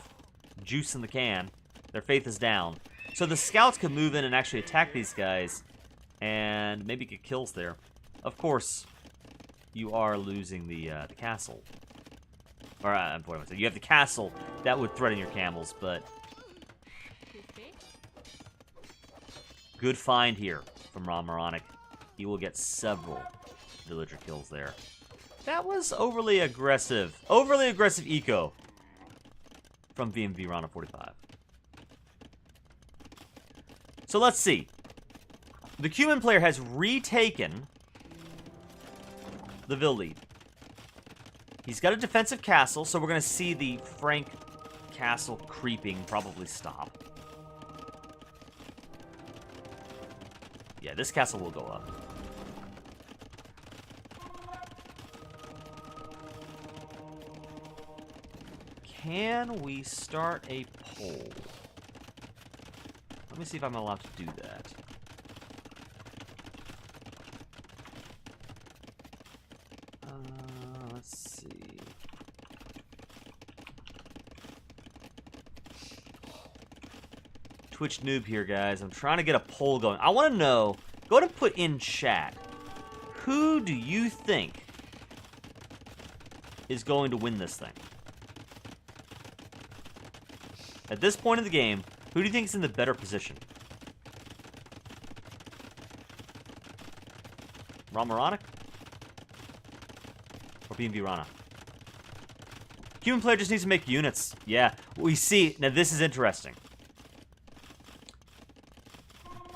juice in the can. Their faith is down. So the scouts could move in and actually attack these guys and maybe get kills there. Of course, you are losing the castle. Or, you have the castle that would threaten your camels, but... Good find here from Romaronic. He will get several villager kills there. That was overly aggressive. Overly aggressive eco from VMV Rana 45. So let's see. The Cuban player has retaken the Ville lead. He's got a defensive castle, so we're going to see the Frank castle creeping probably stop. Yeah, this castle will go up. Can we start a poll? Let me see if I'm allowed to do that. Let's see. Twitch noob here, guys. I'm trying to get a poll going. I want to know, go ahead and put in chat, who do you think is going to win this thing? At this point in the game, who do you think is in the better position? Romaronic? Or BNB Rana? Cuban player just needs to make units. Yeah, we see. Now this is interesting.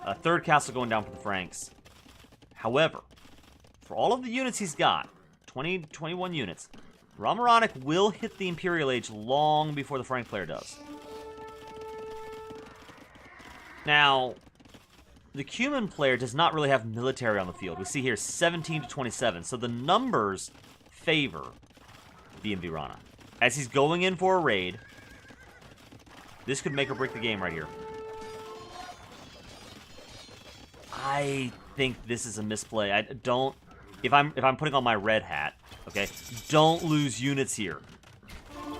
A third castle going down for the Franks. However, for all of the units he's got, 21 units, Romaronic will hit the Imperial Age long before the Frank player does. Now, the Cumin player does not really have military on the field. We see here 17 to 27, so the numbers favor BNB Rana. As he's going in for a raid, this could make or break the game right here. I think this is a misplay. I don't... If I'm putting on my red hat, okay, don't lose units here.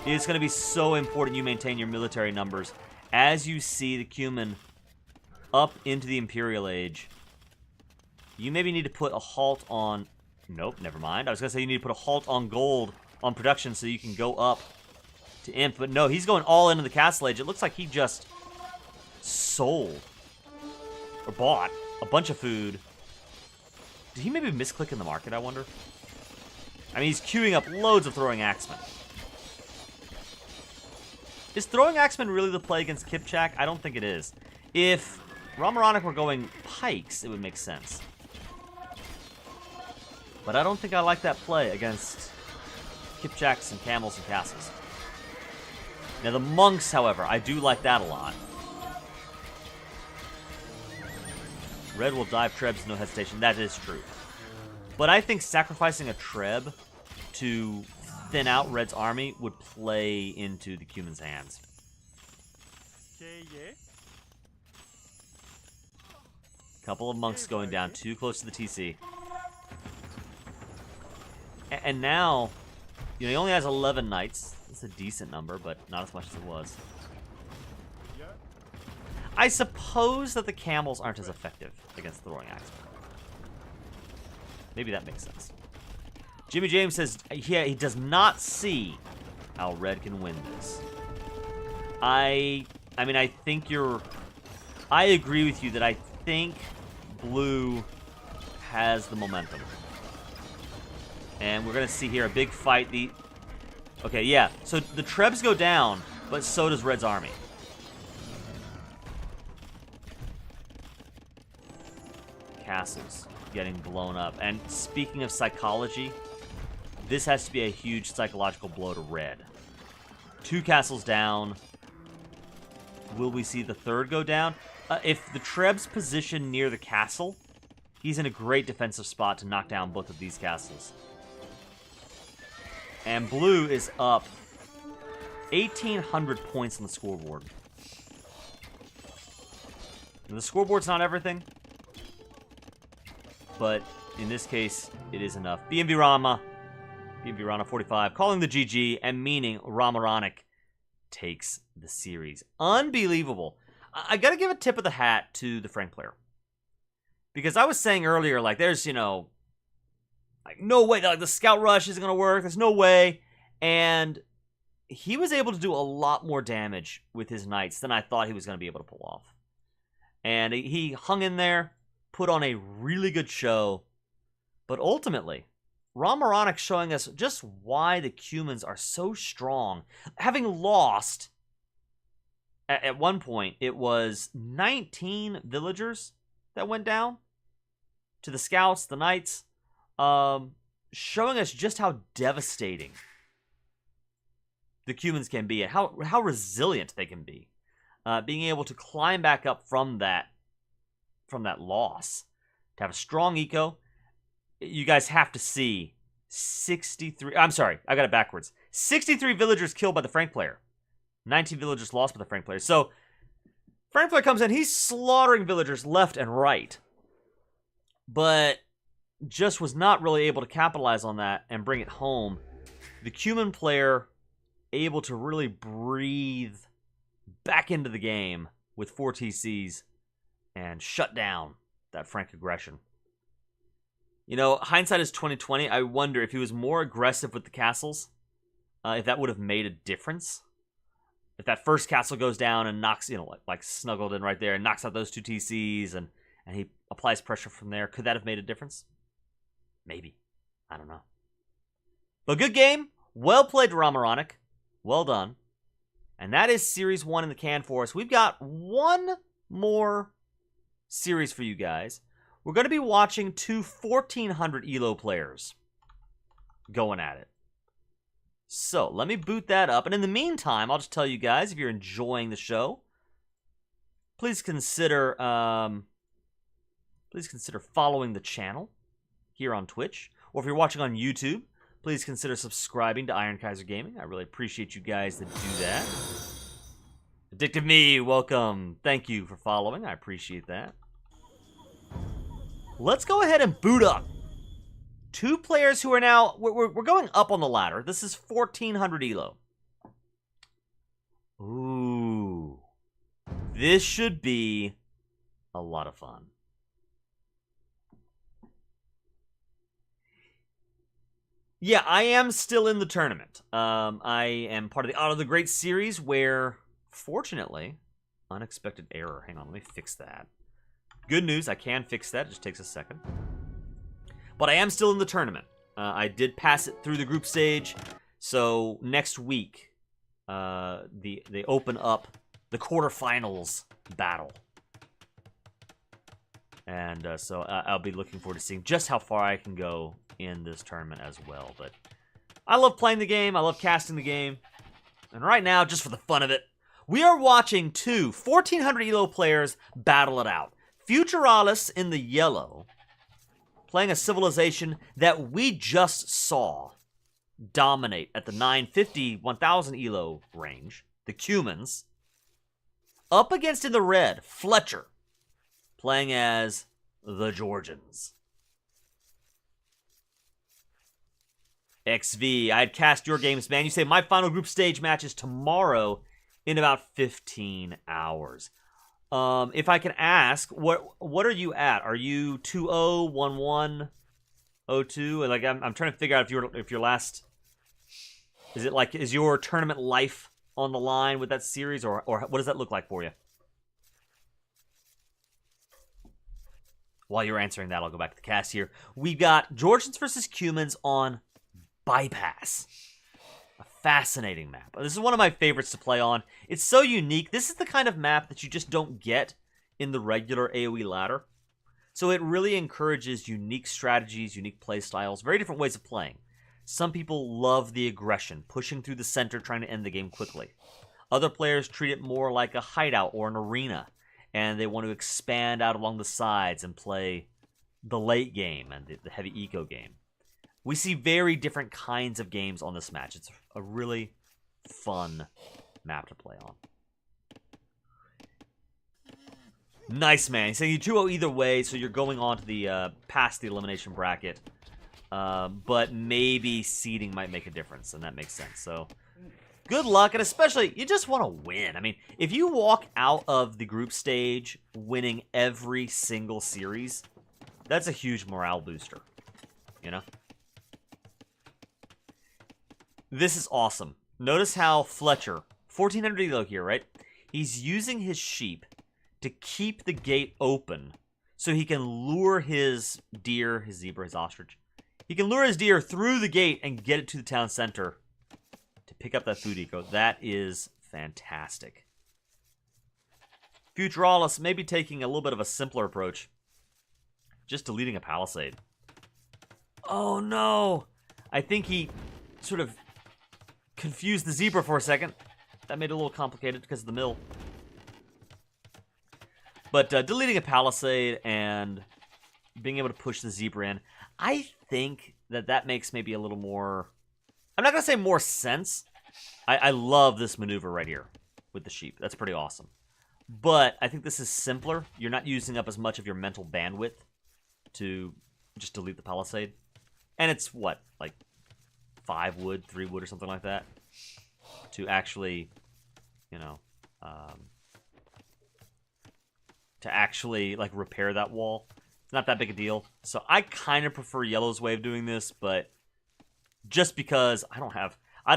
It's going to be so important you maintain your military numbers. As you see the Cumin up into the Imperial Age, you maybe need to put a halt on... Nope, never mind. I was going to say you need to put a halt on gold on production so you can go up to Imp. But no, he's going all into the Castle Age. It looks like he just sold or bought a bunch of food. Did he maybe misclick in the market, I wonder? I mean, he's queuing up loads of Throwing Axemen. Is Throwing Axemen really the play against Kipchak? I don't think it is. If Ramaronic were going pikes, it would make sense. But I don't think I like that play against Kipchaks and camels and castles. Now the monks, however, I do like that a lot. Red will dive Trebs, no hesitation. That is true. But I think sacrificing a Treb to thin out Red's army would play into the Cumin's hands. Couple of monks going down, too close to the TC. And now, you know, he only has 11 knights. It's a decent number, but not as much as it was. I suppose that the camels aren't as effective against the Throwing Axemen. Maybe that makes sense. Jimmy James says he does not see how Red can win this. I mean, I think you're... I agree with you that I think Blue has the momentum. And we're going to see here a big fight. Okay, yeah. So the Trebs go down, but so does Red's army. Castles getting blown up. And speaking of psychology, this has to be a huge psychological blow to Red. 2 castles down. Will we see the third go down? If the Trebs position near the castle, he's in a great defensive spot to knock down both of these castles. And Blue is up 1,800 points on the scoreboard. And the scoreboard's not everything, but in this case, it is enough. BNB Rana 45, calling the GG and meaning Ramaronic takes the series. Unbelievable. I gotta give a tip of the hat to the Frank player. Because I was saying earlier, like, there's, you know, like, no way, like, the scout rush isn't gonna work, there's no way. And he was able to do a lot more damage with his knights than I thought he was gonna be able to pull off. And he hung in there, put on a really good show, but ultimately, Ramaronic showing us just why the Cumins are so strong. Having lost, at one point, it was 19 villagers that went down to the scouts, the knights, showing us just how devastating the Cumins can be and how resilient they can be. Being able to climb back up from that loss, to have a strong eco. You guys have to see 63... I'm sorry, I got it backwards. 63 villagers killed by the Frank player. 19 villagers lost by the Frank player. So, Frank player comes in, he's slaughtering villagers left and right. But just was not really able to capitalize on that and bring it home. The Cumin player able to really breathe back into the game with 4 TCs and shut down that Frank aggression. You know, hindsight is 2020. I wonder if he was more aggressive with the castles, if that would have made a difference. If that first castle goes down and knocks, you know, like snuggled in right there and knocks out those 2 TCs and he applies pressure from there, could that have made a difference? Maybe. I don't know. But good game. Well played, Ramaronic. Well done. And that is Series 1 in the can for us. We've got one more series for you guys. We're going to be watching 2 1400 ELO players going at it. So, let me boot that up. And in the meantime, I'll just tell you guys, if you're enjoying the show, please consider following the channel here on Twitch, or if you're watching on YouTube, please consider subscribing to Iron Kaiser Gaming. I really appreciate you guys that do that. Addictive Me, welcome. Thank you for following. I appreciate that. Let's go ahead and boot up. Two players who are now... We're going up on the ladder. This is 1400 elo. Ooh. This should be a lot of fun. Yeah, I am still in the tournament. I am part of the Out of the Great series where, fortunately, unexpected error. Hang on, let me fix that. Good news, I can fix that. It just takes a second. But I am still in the tournament. I did pass it through the group stage. So next week, they open up the quarterfinals battle. And so I'll be looking forward to seeing just how far I can go in this tournament as well. But I love playing the game. I love casting the game. And right now, just for the fun of it, we are watching two 1400 elo players battle it out. Futuralis in the yellow, playing a civilization that we just saw dominate at the 950, 1000 elo range, the Cumans, up against in the red, Fletcher, playing as the Georgians. XV, I had cast your games, man. You say my final group stage match is tomorrow in about 15 hours. If I can ask, what are you at? Are you 2-0, 1-1, 0-2? Like I'm trying to figure out if your last, is your tournament life on the line with that series, or what does that look like for you? While you're answering that, I'll go back to the cast here. We got Georgians versus Cumans on Bypass. A fascinating map. This is one of my favorites to play on. It's so unique. This is the kind of map that you just don't get in the regular AoE ladder. So it really encourages unique strategies, unique play styles, very different ways of playing. Some people love the aggression, pushing through the center, trying to end the game quickly. Other players treat it more like a hideout or an arena, and they want to expand out along the sides and play the late game and the heavy eco game. We see very different kinds of games on this match. It's a really fun map to play on. Nice, man. He's saying you 2-0 either way, so you're going on to the past the elimination bracket. But maybe seeding might make a difference, and that makes sense. So good luck, and especially, you just want to win. I mean, if you walk out of the group stage winning every single series, that's a huge morale booster, you know? This is awesome. Notice how Fletcher, 1400 elo here, right? He's using his sheep to keep the gate open so he can lure his deer, his zebra, his ostrich. He can lure his deer through the gate and get it to the town center to pick up that food eco. That is fantastic. Futuralis may be taking a little bit of a simpler approach. Just deleting a palisade. Oh no! I think he sort of confused the zebra for a second. That made it a little complicated because of the mill. But deleting a palisade and being able to push the zebra in, I think that makes maybe a little more... I'm not going to say more sense. I love this maneuver right here with the sheep. That's pretty awesome. But I think this is simpler. You're not using up as much of your mental bandwidth to just delete the palisade. And it's, what, like 5 wood, 3 wood, or something like that? To actually, you know, to actually, like, repair that wall. It's not that big a deal. So I kind of prefer Yellow's way of doing this, but just because I don't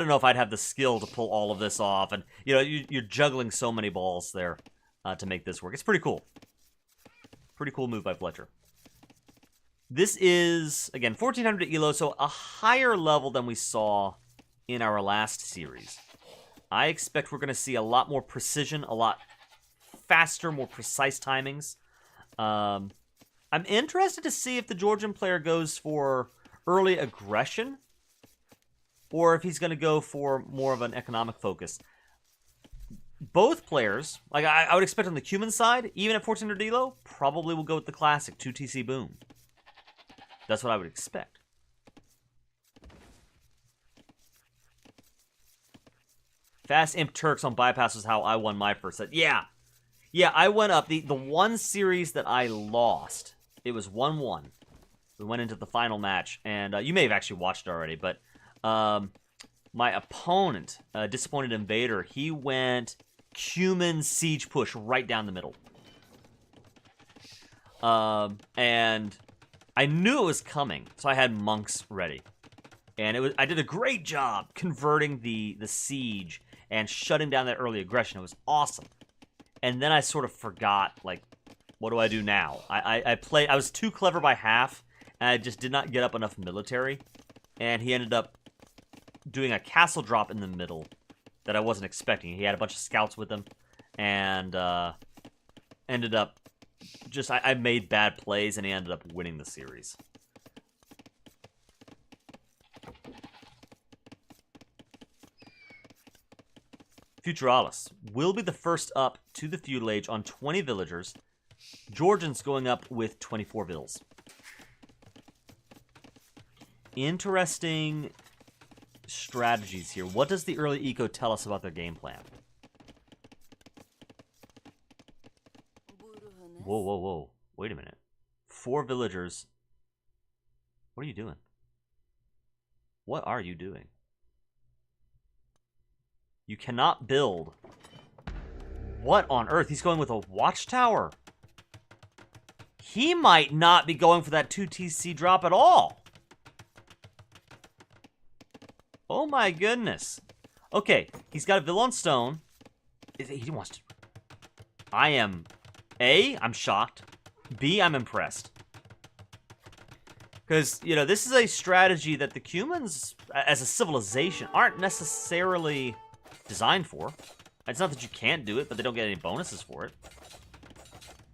know if I'd have the skill to pull all of this off. And, you know, you're juggling so many balls there to make this work. It's pretty cool. Pretty cool move by Fletcher. This is, again, 1400 elo, so a higher level than we saw in our last series. I expect we're going to see a lot more precision, a lot faster, more precise timings. I'm interested to see if the Georgian player goes for early aggression or if he's going to go for more of an economic focus. both players, like I would expect on the Cuman side, even at 1400 elo, probably will go with the classic 2TC boom. That's what I would expect. Fast Imp Turks on bypass was how I won my first set. Yeah. Yeah, I went up. The one series that I lost, it was 1-1. We went into the final match, and you may have actually watched it already, but my opponent, Disappointed Invader, he went Cuman Siege Push right down the middle. And I knew it was coming, so I had monks ready. And I did a great job converting the siege and shutting down that early aggression. It was awesome. And then I sort of forgot, like, what do I do now? I was too clever by half, and I just did not get up enough military. And he ended up doing a castle drop in the middle that I wasn't expecting. He had a bunch of scouts with him, and ended up just, I made bad plays, and he ended up winning the series. Futuralis will be the first up to the feudal age on 20 villagers. Georgians going up with 24 vills. Interesting strategies here. What does the early eco tell us about their game plan? Whoa, whoa, whoa. Wait a minute. 4 villagers. What are you doing? What are you doing? You cannot build. What on earth? He's going with a watchtower. He might not be going for that 2TC drop at all. Oh my goodness. Okay, he's got a villa on stone. He wants to... A, I'm shocked. B, I'm impressed. Because, you know, this is a strategy that the Cumans, as a civilization, aren't necessarily designed for. It's not that you can't do it, but they don't get any bonuses for it.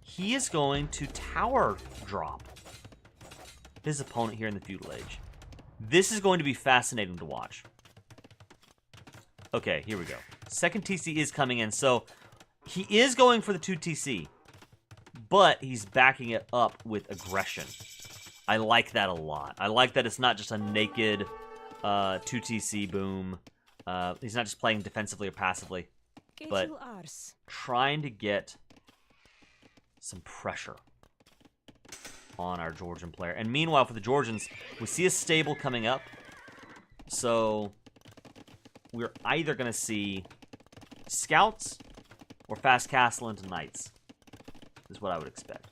He is going to tower drop his opponent here in the feudal age. This is going to be fascinating to watch. Okay, here we go. Second TC is coming in, so he is going for the 2TC, but he's backing it up with aggression. I like that a lot. I like that it's not just a naked 2TC boom. He's not just playing defensively or passively, but trying to get some pressure on our Georgian player. And meanwhile, for the Georgians, we see a stable coming up. So we're either going to see scouts or fast castle into knights, is what I would expect.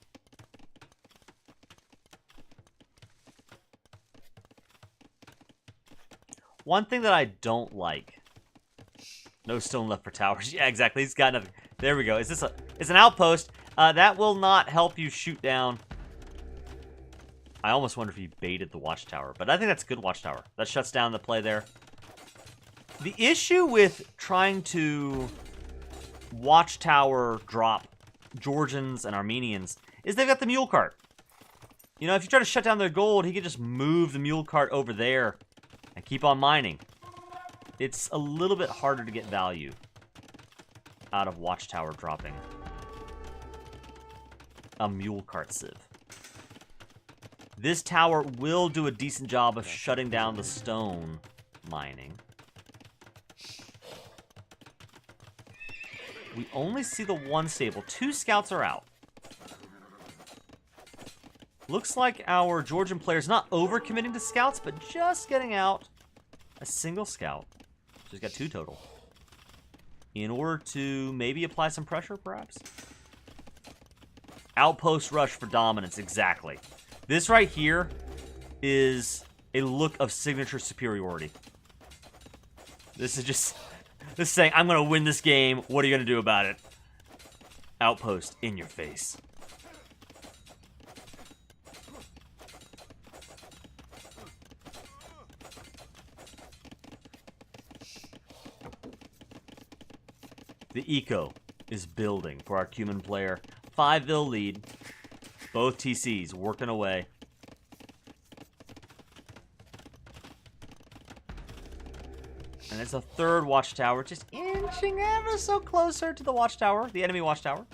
One thing that I don't like. No stone left for towers. Yeah, exactly. He's got nothing. There we go. It's an outpost. That will not help you shoot down. I almost wonder if he baited the watchtower, but I think that's a good watchtower. That shuts down the play there. The issue with trying to watchtower drop Georgians and Armenians is they've got the mule cart. You know, if you try to shut down their gold, he can just move the mule cart over there and keep on mining. It's a little bit harder to get value out of watchtower dropping a mule cart sieve. This tower will do a decent job of shutting down the stone mining. We only see the one stable. 2 scouts are out. Looks like our Georgian player's not overcommitting to scouts, but just getting out a single scout. So he's got 2 total. In order to maybe apply some pressure, perhaps? Outpost rush for dominance, exactly. This right here is a look of signature superiority. This is saying, I'm going to win this game. What are you going to do about it? Outpost in your face. The eco is building for our Cuman player. 5 vil lead. Both TCs working away. And there's a third watchtower just inching ever so closer to the watchtower, the enemy watchtower.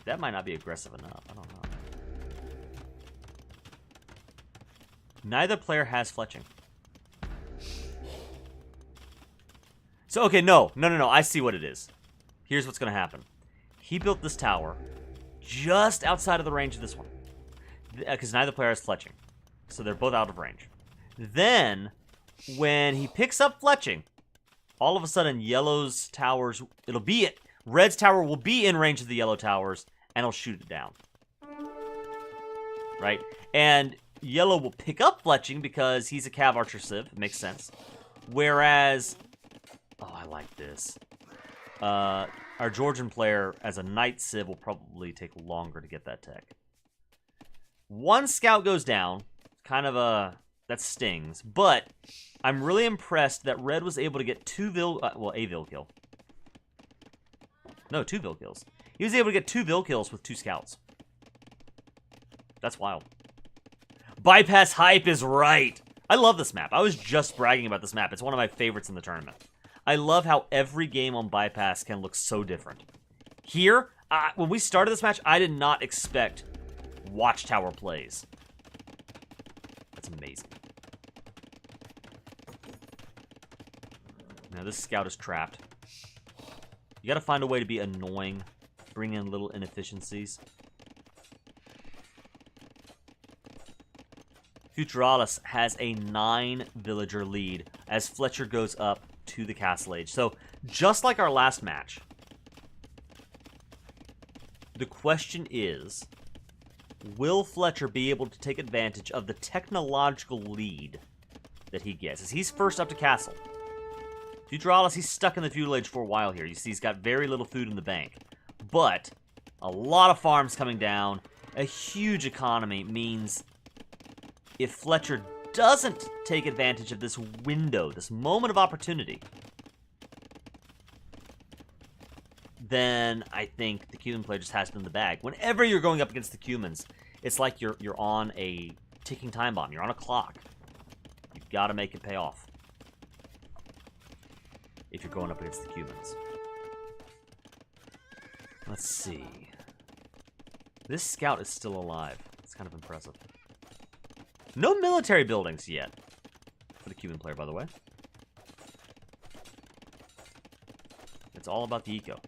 That might not be aggressive enough. I don't know. Neither player has fletching. So, okay, no. I see what it is. Here's what's going to happen. He built this tower just outside of the range of this one. Because neither player has fletching. So they're both out of range. Then, when he picks up fletching, all of a sudden, yellow's towers, red's tower will be in range of the yellow towers, and he'll shoot it down. Right? And yellow will pick up fletching because he's a Cav Archer Civ. It makes sense. Whereas, oh, I like this. Our Georgian player, as a Knight Civ, will probably take longer to get that tech. One scout goes down. Kind of that stings. But I'm really impressed that red was able to get a Vil kill. No, 2 Vil kills. He was able to get 2 Vil kills with 2 scouts. That's wild. Bypass hype is right. I love this map. I was just bragging about this map. It's one of my favorites in the tournament. I love how every game on Bypass can look so different. Here, when we started this match, I did not expect Watchtower plays. That's amazing. Now this scout is trapped. You gotta find a way to be annoying, bring in little inefficiencies. Futuralis has a 9 villager lead as Fletcher goes up to the Castle Age. So, just like our last match, the question is, will Fletcher be able to take advantage of the technological lead that he gets? As he's first up to Castle. Futuralis, he's stuck in the feudal age for a while here. You see he's got very little food in the bank. But a lot of farms coming down, a huge economy means if Fletcher doesn't take advantage of this window, this moment of opportunity, then I think the Cuman player just has it in the bag. Whenever you're going up against the Cumans, it's like you're on a ticking time bomb. You're on a clock. You've got to make it pay off if you're going up against the Cumans. Let's see. This scout is still alive. It's kind of impressive. No military buildings yet for the Cuban player, by the way. It's all about the eco.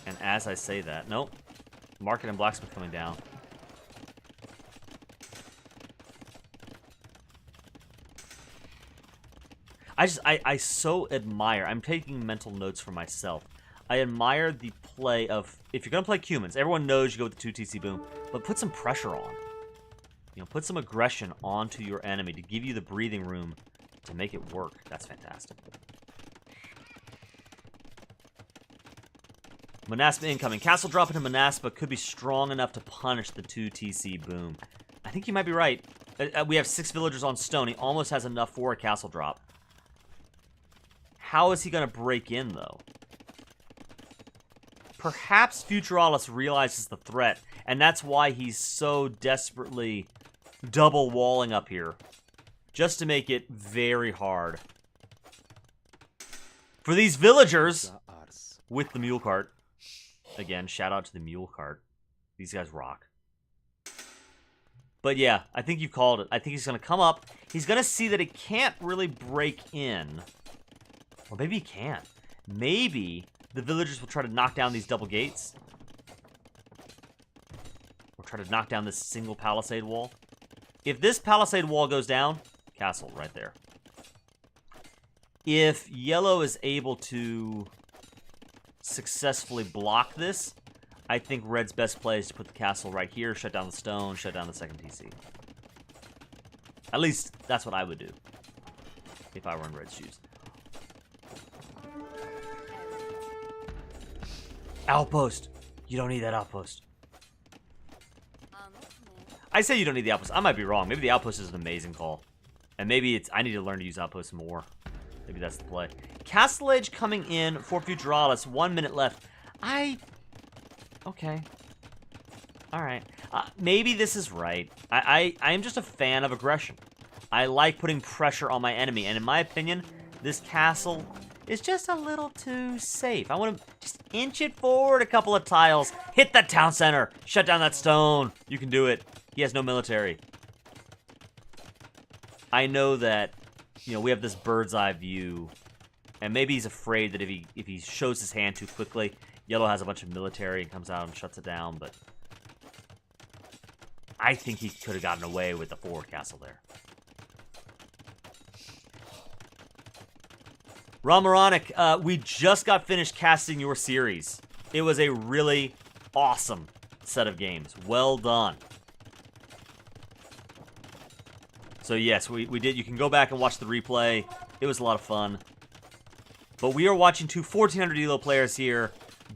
And as I say that, nope. Market and blacksmith coming down. I so admire, I'm taking mental notes for myself. I admire the play of, if you're going to play Cumans, everyone knows you go with the 2 TC boom, but put some pressure on. You know, put some aggression onto your enemy to give you the breathing room to make it work. That's fantastic. Manaspa incoming. Castle drop into Manaspa could be strong enough to punish the 2 TC boom. I think you might be right. We have 6 villagers on stone. He almost has enough for a castle drop. How is he going to break in, though? Perhaps Futuralis realizes the threat, and that's why he's so desperately double walling up here. Just to make it very hard for these villagers with the mule cart. Again, shout out to the mule cart. These guys rock. But yeah, I think you called it. I think he's going to come up. He's going to see that he can't really break in. Or maybe he can. Maybe the villagers will try to knock down these double gates. Or try to knock down this single palisade wall. If this palisade wall goes down, castle right there. If yellow is able to successfully block this, I think red's best play is to put the castle right here, shut down the stone, shut down the second TC. At least, that's what I would do if I were in red's shoes. Outpost. You don't need that outpost. I say you don't need the outpost. I might be wrong. Maybe the outpost is an amazing call. And maybe it's, I need to learn to use outposts more. Maybe that's the play. Castle Age coming in for Futuralis. 1 minute left. Okay. Alright. Maybe this is right. I am just a fan of aggression. I like putting pressure on my enemy, and in my opinion, this castle is just a little too safe. I want to just inch it forward a couple of tiles. Hit that town center. Shut down that stone. You can do it. He has no military. I know that, you know, we have this bird's eye view, and maybe he's afraid that if he shows his hand too quickly, Yellow has a bunch of military and comes out and shuts it down, but I think he could have gotten away with the forward castle there. Ramaronic, we just got finished casting your series. It was a really awesome set of games. Well done. So yes, we did. You can go back and watch the replay. It was a lot of fun. But we are watching two 1400 ELO players here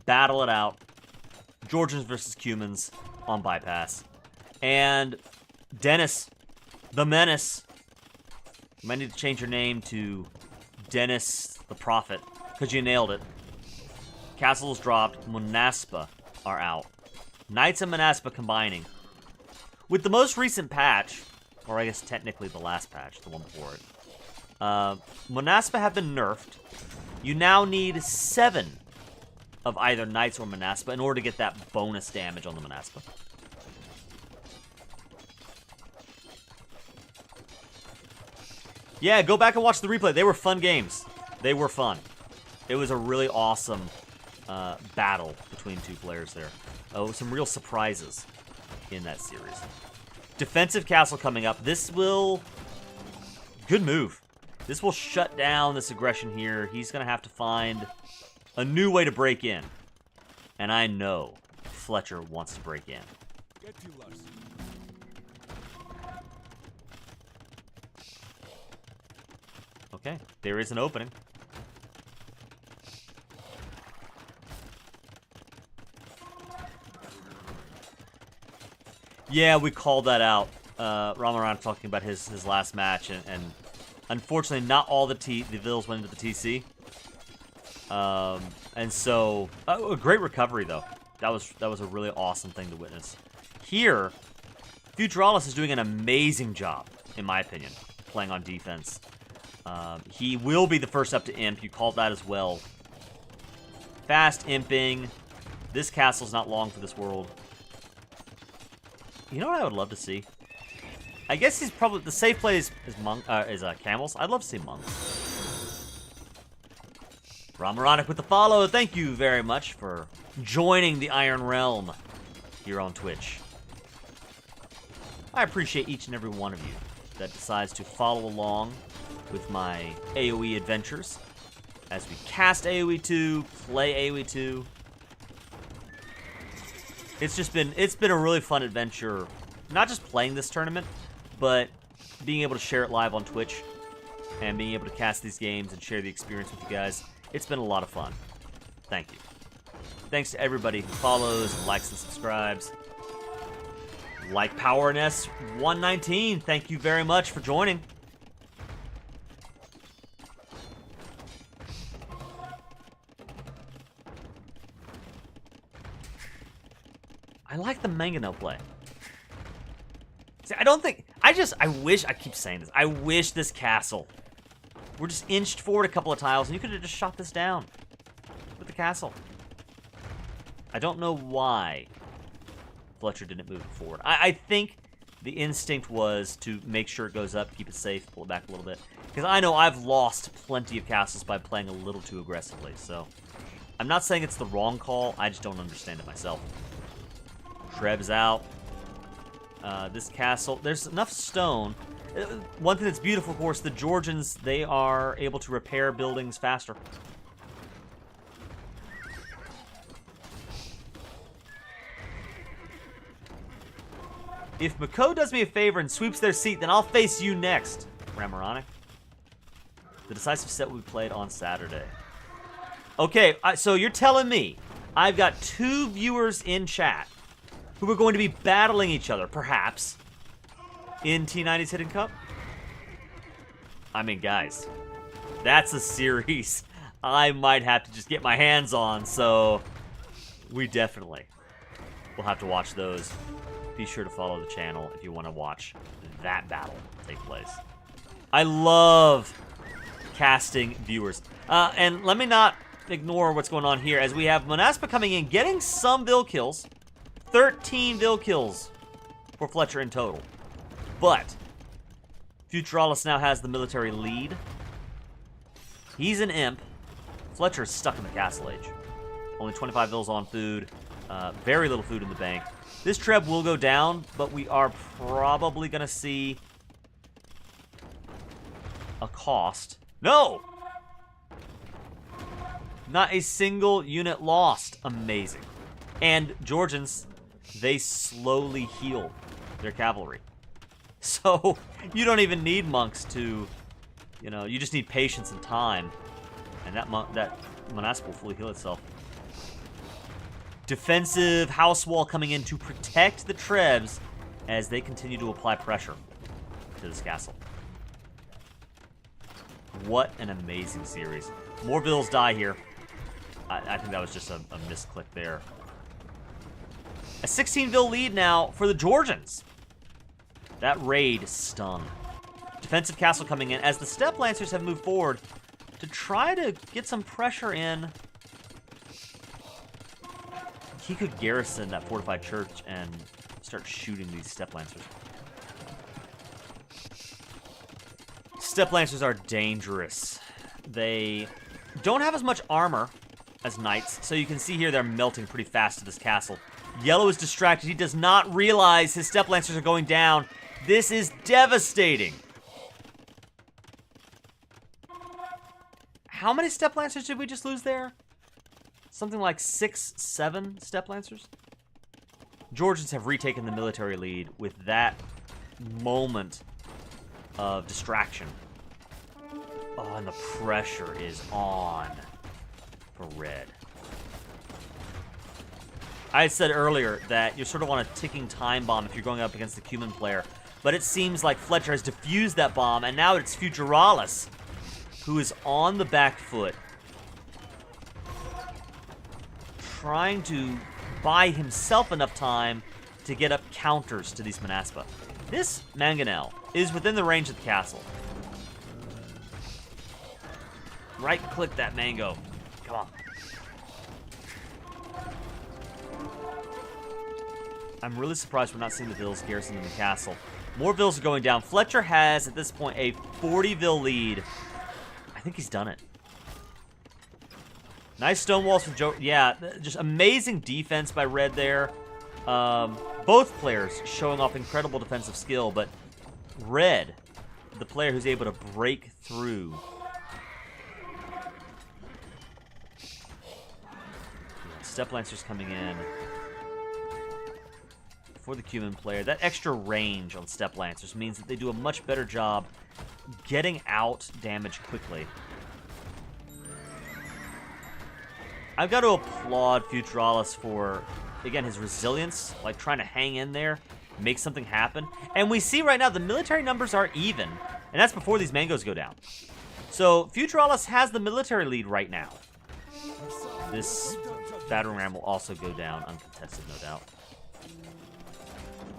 battle it out. Georgians versus Cumans on bypass. And Dennis, the Menace. You might need to change your name to Dennis the Prophet, because you nailed it. Castles dropped. Monaspa are out. Knights and Monaspa combining. With the most recent patch, or I guess technically the last patch, the one before it, Monaspa have been nerfed. You now need 7 of either Knights or Monaspa in order to get that bonus damage on the Monaspa. Yeah, go back and watch the replay. They were fun games. They were fun. It was a really awesome battle between two players there. Oh, some real surprises in that series. Defensive castle coming up. This will... Good move. This will shut down this aggression here. He's going to have to find a new way to break in. And I know Fletcher wants to break in. Okay, there is an opening. Yeah, we called that out. Ramaran talking about his last match, and unfortunately, not all the Vills went into the TC. And so, a great recovery though. That was a really awesome thing to witness. Here, Futuralis is doing an amazing job, in my opinion, playing on defense. He will be the first up to imp. You called that as well. Fast imping. This castle's not long for this world. You know what I would love to see? I guess he's probably the safe play is camels. I'd love to see monks. Ramaronic with the follow. Thank you very much for joining the Iron Realm here on Twitch. I appreciate each and every one of you that decides to follow along with my AoE adventures as we cast AoE 2, play AoE 2. It's been a really fun adventure, not just playing this tournament, but being able to share it live on Twitch and being able to cast these games and share the experience with you guys. It's been a lot of fun. Thank you. Thanks to everybody who follows, likes, and subscribes. Like PowerNS 119, thank you very much for joining. I like the mangonel play. See, I wish, I keep saying this, I wish this castle were just inched forward a couple of tiles and you could have just shot this down with the castle. I don't know why Fletcher didn't move it forward. I think the instinct was to make sure it goes up, keep it safe, pull it back a little bit. Because I know I've lost plenty of castles by playing a little too aggressively, so I'm not saying it's the wrong call, I just don't understand it myself. Treb's out. This castle, there's enough stone. One thing that's beautiful, of course, the Georgians, they are able to repair buildings faster. If Mako does me a favor and sweeps their seat, then I'll face you next, Ramaronic. The decisive set we played on Saturday. Okay, so you're telling me I've got 2 viewers in chat who are going to be battling each other, perhaps, in T90's Hidden Cup? I mean, guys, that's a series I might have to just get my hands on, so we definitely will have to watch those. Be sure to follow the channel if you want to watch that battle take place. I love casting viewers. And let me not ignore what's going on here, as we have Manaspa coming in, getting some Vil kills. 13 Vil kills for Fletcher in total. But Futuralis now has the military lead. He's an imp. Fletcher's stuck in the Castle Age. Only 25 Vils on food. Very little food in the bank. This Treb will go down, but we are probably going to see a cost. No! Not a single unit lost. Amazing. And Georgians, they slowly heal their cavalry. So, you don't even need monks to, you know, you just need patience and time. And that Manaspa will fully heal itself. Defensive house wall coming in to protect the Trebs as they continue to apply pressure to this castle. What an amazing series. More Vils die here. I think that was just a misclick there. A 16 Vil lead now for the Georgians. That raid stung. Defensive castle coming in as the Steppe Lancers have moved forward to try to get some pressure in. He could garrison that fortified church and start shooting these Steppe Lancers. Steppe Lancers are dangerous. They don't have as much armor as knights, so you can see here they're melting pretty fast to this castle. Yellow is distracted. He does not realize his Steppe Lancers are going down. This is devastating. How many Steppe Lancers did we just lose there? Something like 6, 7 Steppe Lancers? Georgians have retaken the military lead with that moment of distraction. Oh, and the pressure is on for red. I had said earlier that you sort of want a ticking time bomb if you're going up against the Cuman player, but it seems like Fletcher has defused that bomb, and now it's Futuralis who is on the back foot, trying to buy himself enough time to get up counters to these Manaspa. This Mangonel is within the range of the castle. Right-click that mango. Come on. I'm really surprised we're not seeing the Vils garrison in the castle. More Vils are going down. Fletcher has, at this point, a 40 Vil lead. I think he's done it. Nice stone walls from Joe. Yeah, just amazing defense by Red there. Both players showing off incredible defensive skill, but Red, the player who's able to break through. Steppe Lancers coming in for the Cuman player. That extra range on Steppe Lancers means that they do a much better job getting out damage quickly. I've got to applaud Futuralis for, again, his resilience, like trying to hang in there, make something happen. And we see right now the military numbers are even, and that's before these mangoes go down. So Futuralis has the military lead right now. This battering ram will also go down uncontested, no doubt.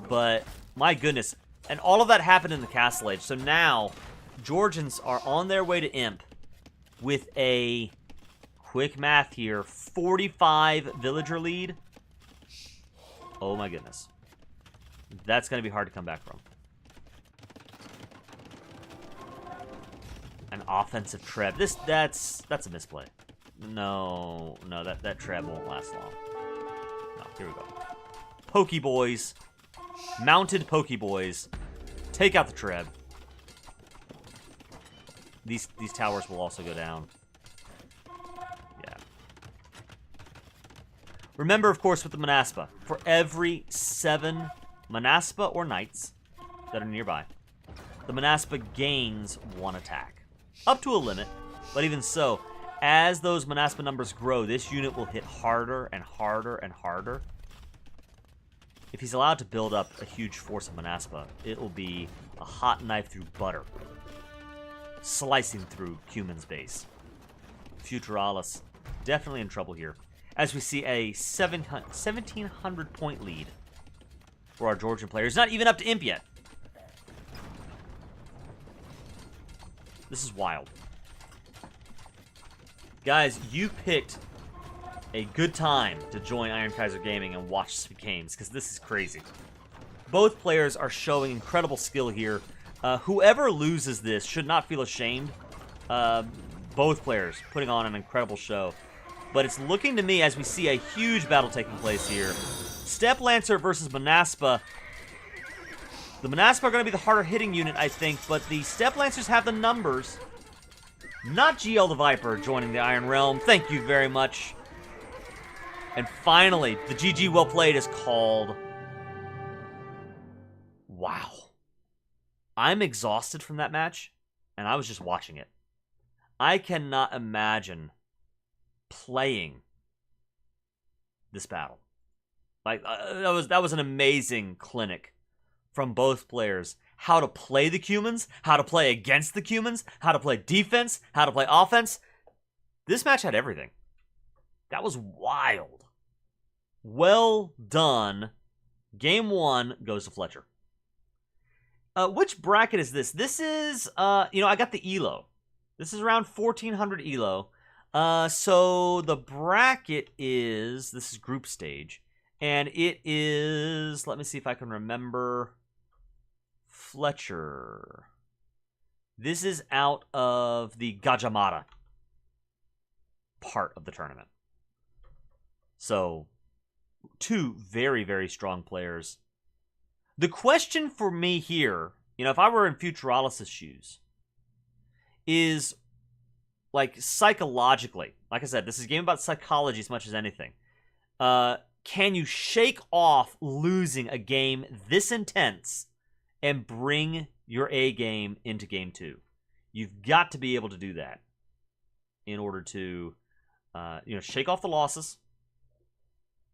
But my goodness, and all of that happened in the Castle Age. So now Georgians are on their way to Imp with a, quick math here, 45 villager lead. Oh my goodness. That's going to be hard to come back from. An offensive Treb. That's a misplay. No, that Treb won't last long. No, here we go. Pokeboys. Mounted Pokeboys. Take out the Treb. These towers will also go down. Yeah. Remember, of course, with the Manaspa, for every 7 Manaspa or Knights that are nearby, the Manaspa gains 1 attack. Up to a limit, but even so, as those Manaspa numbers grow, this unit will hit harder and harder and harder. If he's allowed to build up a huge force of Manaspa, it will be a hot knife through butter, slicing through Cuman's base. Futuralis definitely in trouble here, as we see a 1,700 point lead for our Georgian players. Not even up to Imp yet. This is wild. Guys, you picked a good time to join Iron Kaiser Gaming and watch some games, because this is crazy. Both players are showing incredible skill here. Whoever loses this should not feel ashamed. Both players putting on an incredible show. But it's looking to me, as we see a huge battle taking place here. Step Lancer versus Manaspa. The Manaspa are going to be the harder hitting unit, I think, but the Step Lancers have the numbers. Not GL the Viper joining the Iron Realm. Thank you very much. And finally, the GG well played is called. Wow. I'm exhausted from that match, and I was just watching it. I cannot imagine playing this battle. Like, that was an amazing clinic from both players. How to play the Cumans, how to play against the Cumans, how to play defense, how to play offense. This match had everything. That was wild. Well done. Game 1 goes to Fletcher. Which bracket is this? This is, I got the ELO. This is around 1400 ELO. So the bracket is, this is group stage. And it is, let me see if I can remember, Fletcher. This is out of the Gajamada part of the tournament. So, two very, very strong players. The question for me here, if I were in Futuralis' shoes, is, like, psychologically, like I said, this is a game about psychology as much as anything. Can you shake off losing a game this intense and bring your A game into game 2? You've got to be able to do that in order to, shake off the losses,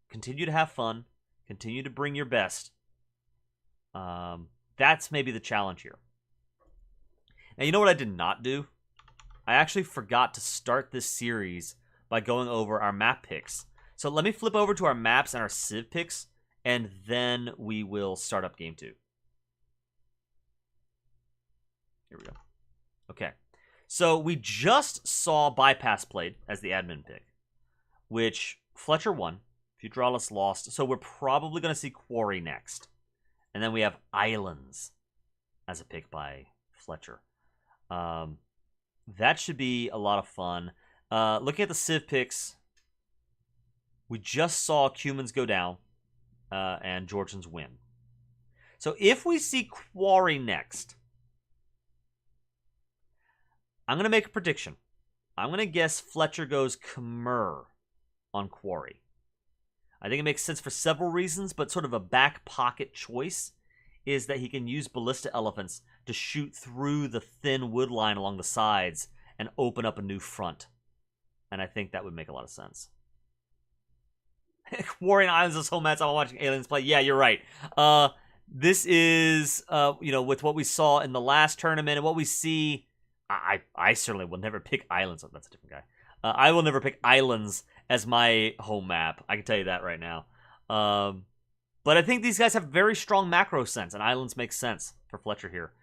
continue to have fun, continue to bring your best. That's maybe the challenge here. Now, you know what I did not do? I actually forgot to start this series by going over our map picks. So let me flip over to our maps and our Civ picks, and then we will start up game 2. Here we go. Okay. So we just saw Bypass played as the admin pick, which Fletcher won. Futuralis lost. So we're probably going to see Quarry next. And then we have Islands as a pick by Fletcher. That should be a lot of fun. Looking at the Civ picks, we just saw Cumans go down and Georgians win. So if we see Quarry next, I'm going to make a prediction. I'm going to guess Fletcher goes Khmer on Quarry. I think it makes sense for several reasons, but sort of a back pocket choice is that he can use ballista elephants to shoot through the thin wood line along the sides and open up a new front. And I think that would make a lot of sense. Quarry and Islands is home match. I'm watching Aliens play. Yeah, you're right. This is, with what we saw in the last tournament and what we see, I certainly will never pick Islands. Oh, that's a different guy. I will never pick Islands as my home map. I can tell you that right now. But I think these guys have very strong macro sense, and Islands makes sense for Fletcher here.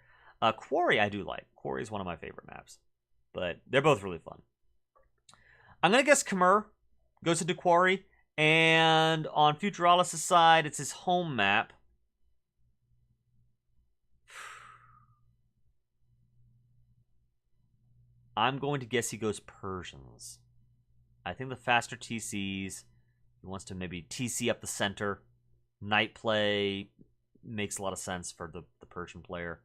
Quarry I do like. Quarry is one of my favorite maps. But they're both really fun. I'm going to guess Khmer goes into Quarry. And on Futuralis' side, it's his home map. I'm going to guess he goes Persians. I think the faster TCs. He wants to maybe TC up the center. Night play makes a lot of sense for the Persian player.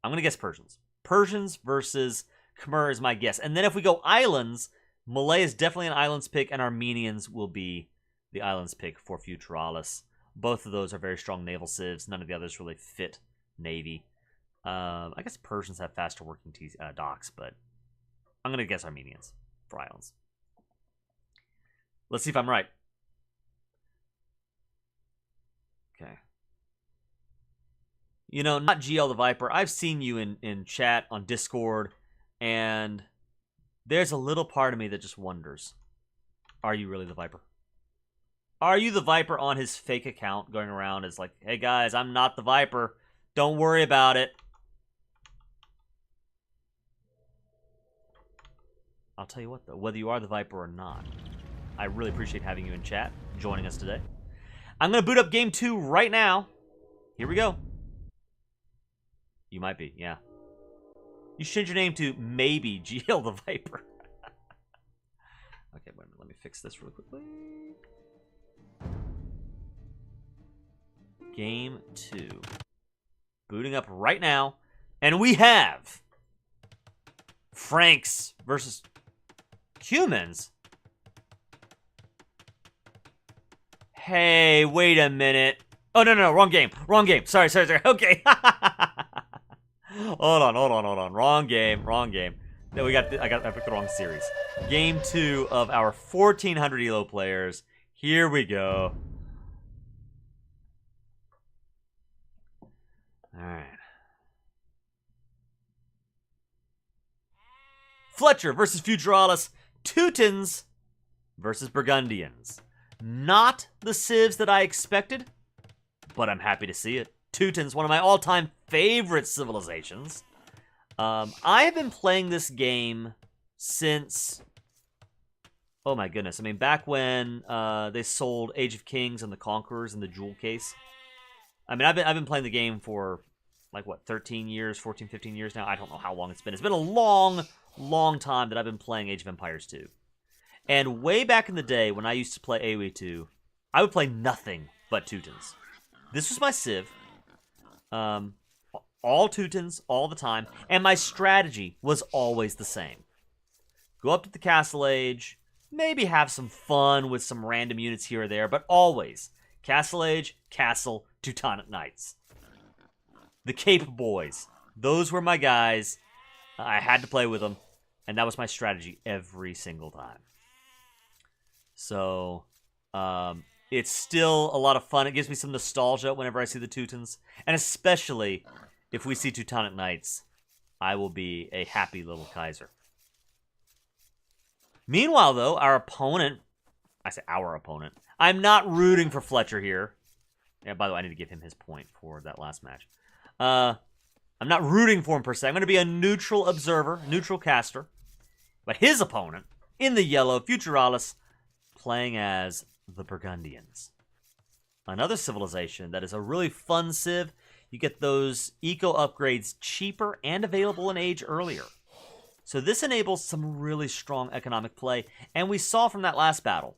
I'm going to guess Persians. Persians versus Khmer is my guess. And then if we go Islands, Malay is definitely an Islands pick, and Armenians will be the Islands pick for Futuralis. Both of those are very strong naval civs. None of the others really fit Navy. I guess Persians have faster working docks, but I'm going to guess Armenians for Islands. Let's see if I'm right. Okay. Not GL the Viper. I've seen you in chat on Discord, and there's a little part of me that just wonders, are you really the Viper? Are you the Viper on his fake account going around as like, hey guys, I'm not the Viper. Don't worry about it. I'll tell you what, though, whether you are the Viper or not, I really appreciate having you in chat, joining us today. I'm going to boot up game 2 right now. Here we go. You might be, yeah. You should change your name to maybe GL the Viper. Okay, wait a minute. Let me fix this really quickly. Game 2. Booting up right now. And we have Franks versus humans. Hey, wait a minute. Oh, no, wrong game. Wrong game. Sorry. Okay. Hold on. Wrong game. No, I picked the wrong series. Game 2 of our 1400 ELO players. Here we go. Alright. Fletcher versus Futuralis. Teutons versus Burgundians. Not the civs that I expected, but I'm happy to see it. Teutons, one of my all-time favorite civilizations. I have been playing this game since... Oh my goodness. I mean, back when they sold Age of Kings and the Conquerors in the jewel case. I mean, I've been playing the game for, like, what, 13 years, 14, 15 years now? I don't know how long it's been. It's been a long time that I've been playing Age of Empires 2. And way back in the day, when I used to play AoE 2, I would play nothing but Teutons. This was my civ. All Teutons, all the time. And my strategy was always the same. Go up to the Castle Age, maybe have some fun with some random units here or there, but always Castle Age, Castle, Teutonic Knights. The Cape Boys. Those were my guys. I had to play with them, and that was my strategy every single time. So, it's still a lot of fun. It gives me some nostalgia whenever I see the Teutons, and especially if we see Teutonic Knights, I will be a happy little Kaiser. Meanwhile, though, our opponent, I say our opponent, I'm not rooting for Fletcher here. Yeah, by the way, I need to give him his point for that last match. I'm not rooting for him per se. I'm going to be a neutral observer, neutral caster. But his opponent, in the yellow, Futuralis, playing as the Burgundians. Another civilization that is a really fun civ. You get those eco upgrades cheaper and available in Age earlier. So this enables some really strong economic play. And we saw from that last battle,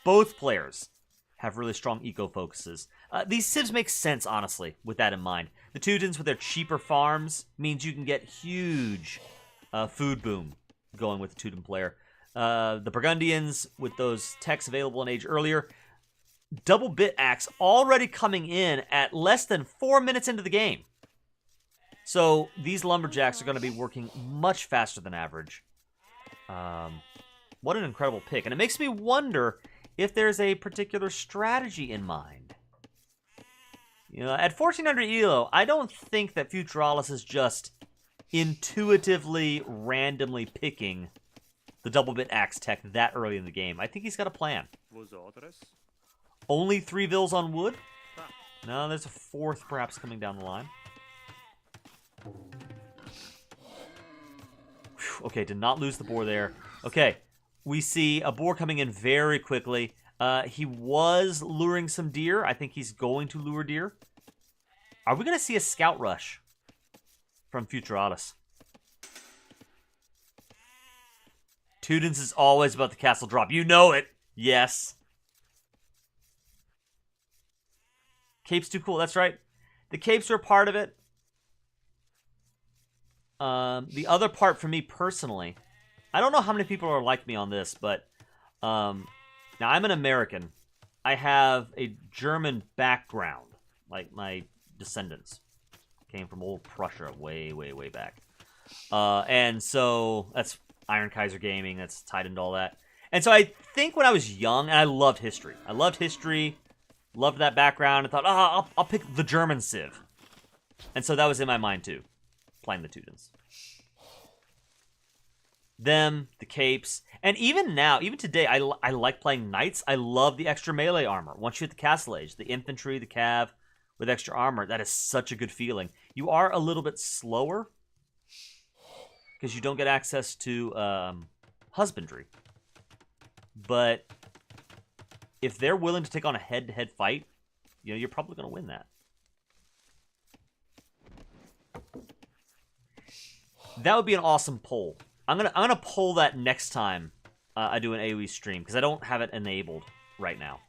both players have really strong eco focuses. These civs make sense, honestly, with that in mind. The Teutons with their cheaper farms means you can get huge food boom going with the Teuton player. The Burgundians with those techs available in Age earlier. Double bit axe already coming in at less than 4 minutes into the game. So these lumberjacks are going to be working much faster than average. What an incredible pick. And it makes me wonder if there's a particular strategy in mind. You know, at 1400 ELO, I don't think that Futuralis is just intuitively, randomly picking the double bit axe tech that early in the game. I think he's got a plan. Only 3 vills on wood? No, there's a 4th perhaps coming down the line. Whew, okay, did not lose the boar there. Okay, we see a boar coming in very quickly. He was luring some deer. I think he's going to lure deer. Are we going to see a scout rush from Futuralis? Teutons is always about the castle drop. You know it. Yes. Cape's too cool. That's right. The capes are a part of it. The other part for me personally, I don't know how many people are like me on this, but now I'm an American. I have a German background. Like my descendants came from old Prussia way back. And so that's Iron Kaiser Gaming. That's tied into all that. And so I think when I was young, and I loved history. Loved that background, and thought, I'll pick the German civ. And so that was in my mind too, playing the Teutons. Them, the capes, and even now, even today, I like playing knights. I love the extra melee armor. Once you hit the Castle Age, the infantry, the cav with extra armor, that is such a good feeling. You are a little bit slower because you don't get access to husbandry. But if they're willing to take on a head-to-head fight, you know, you're probably going to win that. That would be an awesome poll. I'm gonna poll that next time I do an AoE stream, because I don't have it enabled right now.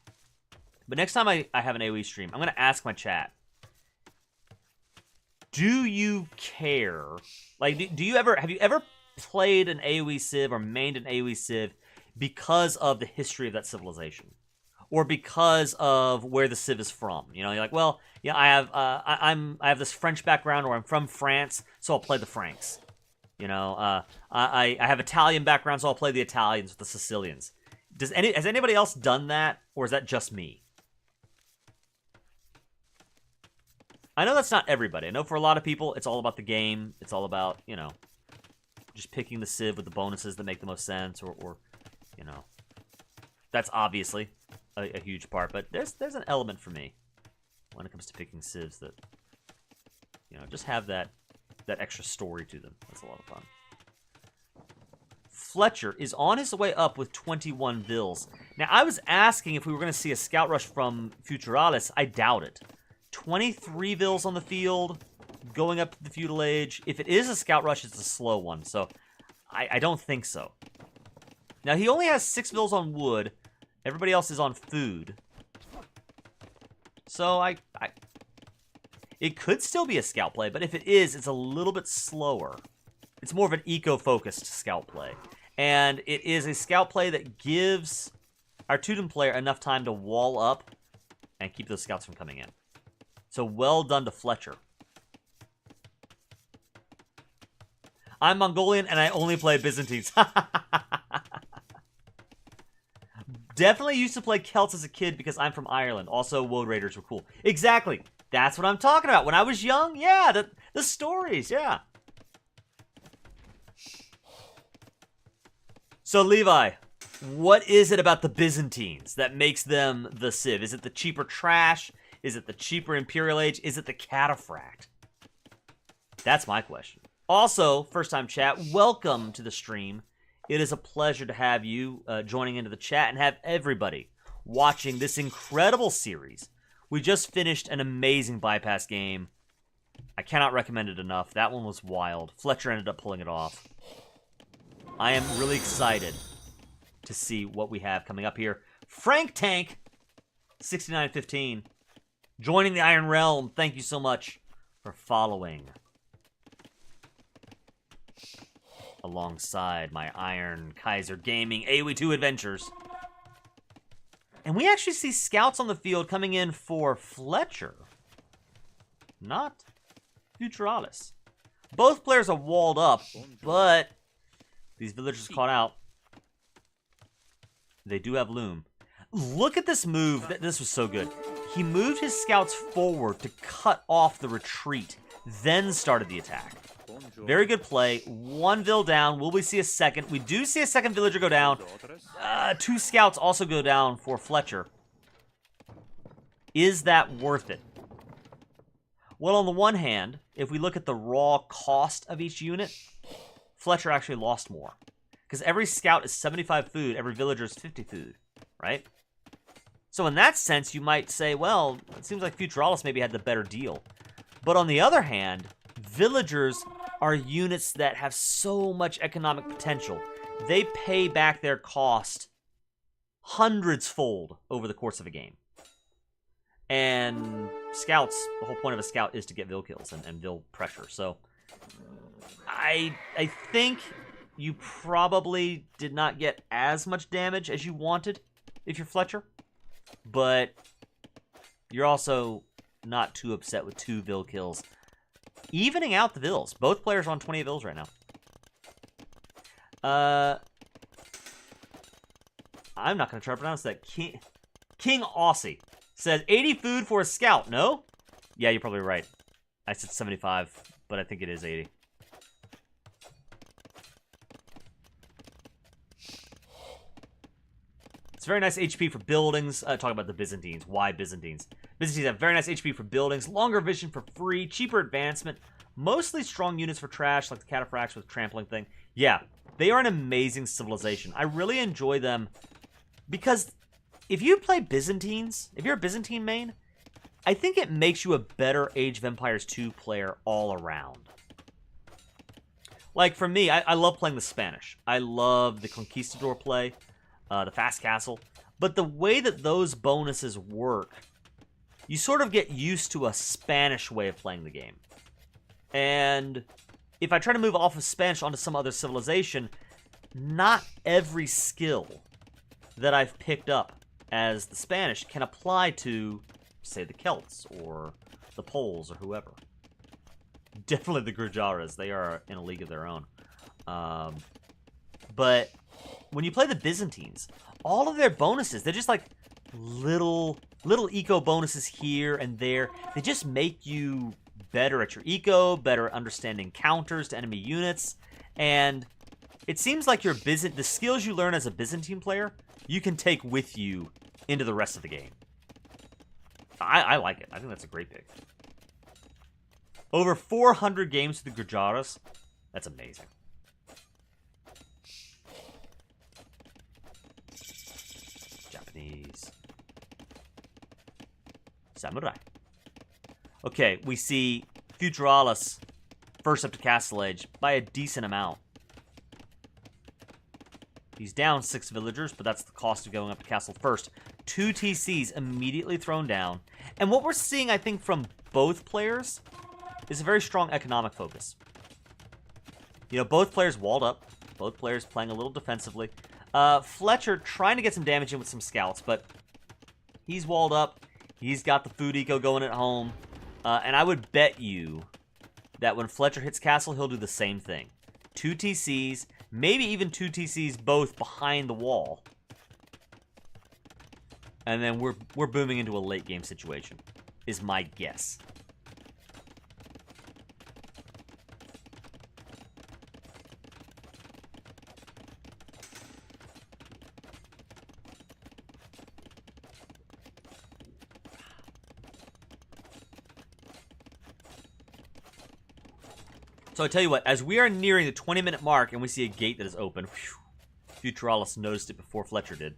But next time I have an AoE stream, I'm gonna ask my chat, do you care? Like, have you ever played an AoE Civ or mained an AoE Civ because of the history of that civilization, or because of where the Civ is from? You know, you're like, well, yeah, I have this French background, or I'm from France, so I'll play the Franks. You know, I have Italian background, so I'll play the Italians with the Sicilians. Has anybody else done that, or is that just me? I know that's not everybody. I know for a lot of people, it's all about the game. It's all about, you know, just picking the Civ with the bonuses that make the most sense, or you know, that's obviously a huge part. But there's an element for me when it comes to picking Civs that, you know, just have that extra story to them. That's a lot of fun. Fletcher is on his way up with 21 vills. Now, I was asking if we were going to see a scout rush from Futuralis. I doubt it. 23 vills on the field, going up to the feudal age. If it is a scout rush, it's a slow one, so I don't think so. Now, he only has 6 vills on wood. Everybody else is on food. So it could still be a scout play, but if it is, it's a little bit slower. It's more of an eco-focused scout play. And it is a scout play that gives our Teuton player enough time to wall up and keep those scouts from coming in. So well done to Fletcher. I'm Mongolian and I only play Byzantines. Definitely used to play Celts as a kid because I'm from Ireland. Also, Woad Raiders were cool. Exactly. That's what I'm talking about. When I was young, yeah, the stories, yeah. So, Levi, what is it about the Byzantines that makes them the Civ? Is it the cheaper trash? Is it the cheaper Imperial Age? Is it the cataphract? That's my question. Also, first-time chat, welcome to the stream. It is a pleasure to have you joining into the chat and have everybody watching this incredible series. We just finished an amazing bypass game. I cannot recommend it enough. That one was wild. Fletcher ended up pulling it off. I am really excited to see what we have coming up here. Frank Tank, 6915, joining the Iron Realm. Thank you so much for following. Alongside my Iron Kaiser Gaming AoE 2 adventures. And we actually see scouts on the field coming in for Fletcher. Not Futuralis. Both players are walled up, but these villagers caught out. They do have Loom. Look at this move. This was so good. He moved his scouts forward to cut off the retreat, then started the attack. Very good play. 1 vill down. Will we see a second? We do see a second villager go down. 2 scouts also go down for Fletcher. Is that worth it? Well, on the one hand, if we look at the raw cost of each unit, Fletcher actually lost more. Because every scout is 75 food, every villager is 50 food, right? So in that sense, you might say, well, it seems like Futuralis maybe had the better deal. But on the other hand, villagers are units that have so much economic potential. They pay back their cost hundreds-fold over the course of a game. And scouts, the whole point of a scout is to get vill kills and vill pressure. So I think you probably did not get as much damage as you wanted if you're Fletcher. But you're also not too upset with 2 vill kills. Evening out the vills. Both players are on 28 vills right now. I'm not going to try to pronounce that. King Aussie says 80 food for a scout. No? Yeah, you're probably right. I said 75, but I think it is 80. It's very nice HP for buildings. Talk about the Byzantines. Why Byzantines? Byzantines have very nice HP for buildings, longer vision for free, cheaper advancement, mostly strong units for trash, like the cataphracts with trampling thing. Yeah, They are an amazing civilization. I really enjoy them because if you play Byzantines, if you're a Byzantine main, I think it makes you a better Age of Empires 2 player all around. Like, for me, I love playing the Spanish. I love the Conquistador play, the Fast Castle. But the way that those bonuses work, you sort of get used to a Spanish way of playing the game. And if I try to move off of Spanish onto some other civilization, not every skill that I've picked up as the Spanish can apply to, say, the Celts or the Poles or whoever. Definitely the Gujaras. They are in a league of their own. But when you play the Byzantines, all of their bonuses, they're just like little eco bonuses here and there. They just make you better at your eco, better at understanding counters to enemy units. And it seems like the skills you learn as a Byzantine player, you can take with you into the rest of the game. I like it. I think that's a great pick. Over 400 games to the Gujaras. That's amazing. Japanese. Samurai. Okay, we see Futuralis first up to Castle Age by a decent amount. He's down 6 villagers, but that's the cost of going up to Castle first. 2 TCs immediately thrown down. And what we're seeing, I think, from both players is a very strong economic focus. You know, both players walled up. Both players playing a little defensively. Fletcher trying to get some damage in with some scouts, but he's walled up. He's got the food eco going at home. And I would bet you that when Fletcher hits Castle, he'll do the same thing. 2 TCs, maybe even 2 TCs both behind the wall. And then we're booming into a late game situation, is my guess. So I tell you what, as we are nearing the 20-minute mark and we see a gate that is open, Futuralis noticed it before Fletcher did.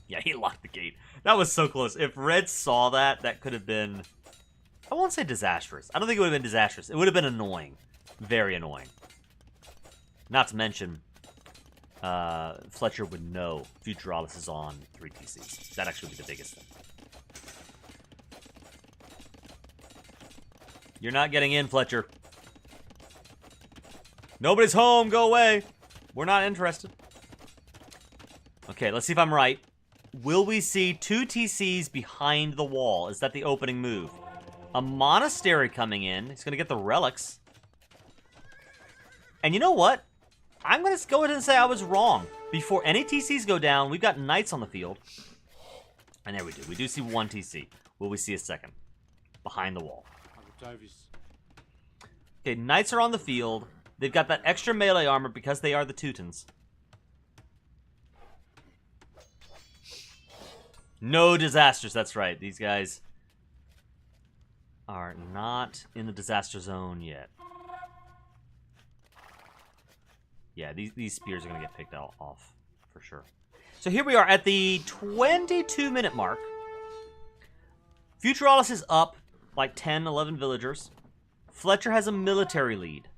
Yeah, he locked the gate. That was so close. If Red saw that, that could have been, I won't say disastrous. I don't think it would have been disastrous. It would have been annoying. Very annoying. Not to mention, Fletcher would know Futuralis is on 3 TCs. That actually would be the biggest thing. You're not getting in, Fletcher. Nobody's home. Go away. We're not interested. Okay, let's see if I'm right. Will we see 2 TCs behind the wall? Is that the opening move? A monastery coming in. He's going to get the relics. And you know what? I'm going to go ahead and say I was wrong. Before any TCs go down, we've got knights on the field. And there we do. We do see 1 TC. Will we see a second? Behind the wall. Okay, knights are on the field. They've got that extra melee armor because they are the Teutons. No disasters, that's right. These guys are not in the disaster zone yet. Yeah, these spears are going to get picked off for sure. So here we are at the 22-minute mark. Futuralis is up like 10, 11 villagers. Fletcher has a military lead.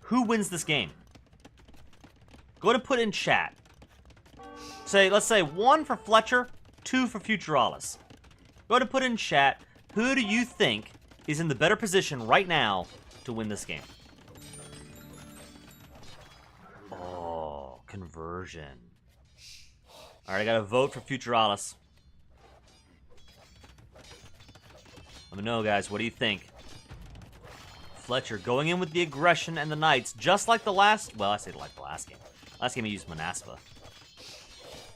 Who wins this game? Go ahead and put in chat. Let's say 1 for Fletcher, 2 for Futuralis. Go ahead and put in chat, who do you think is in the better position right now to win this game? Oh, conversion. Alright, I got to vote for Futuralis. Let me know, guys. What do you think? Fletcher going in with the aggression and the knights, just like the last... Well, I say like the last game. Last game he used Manaspa.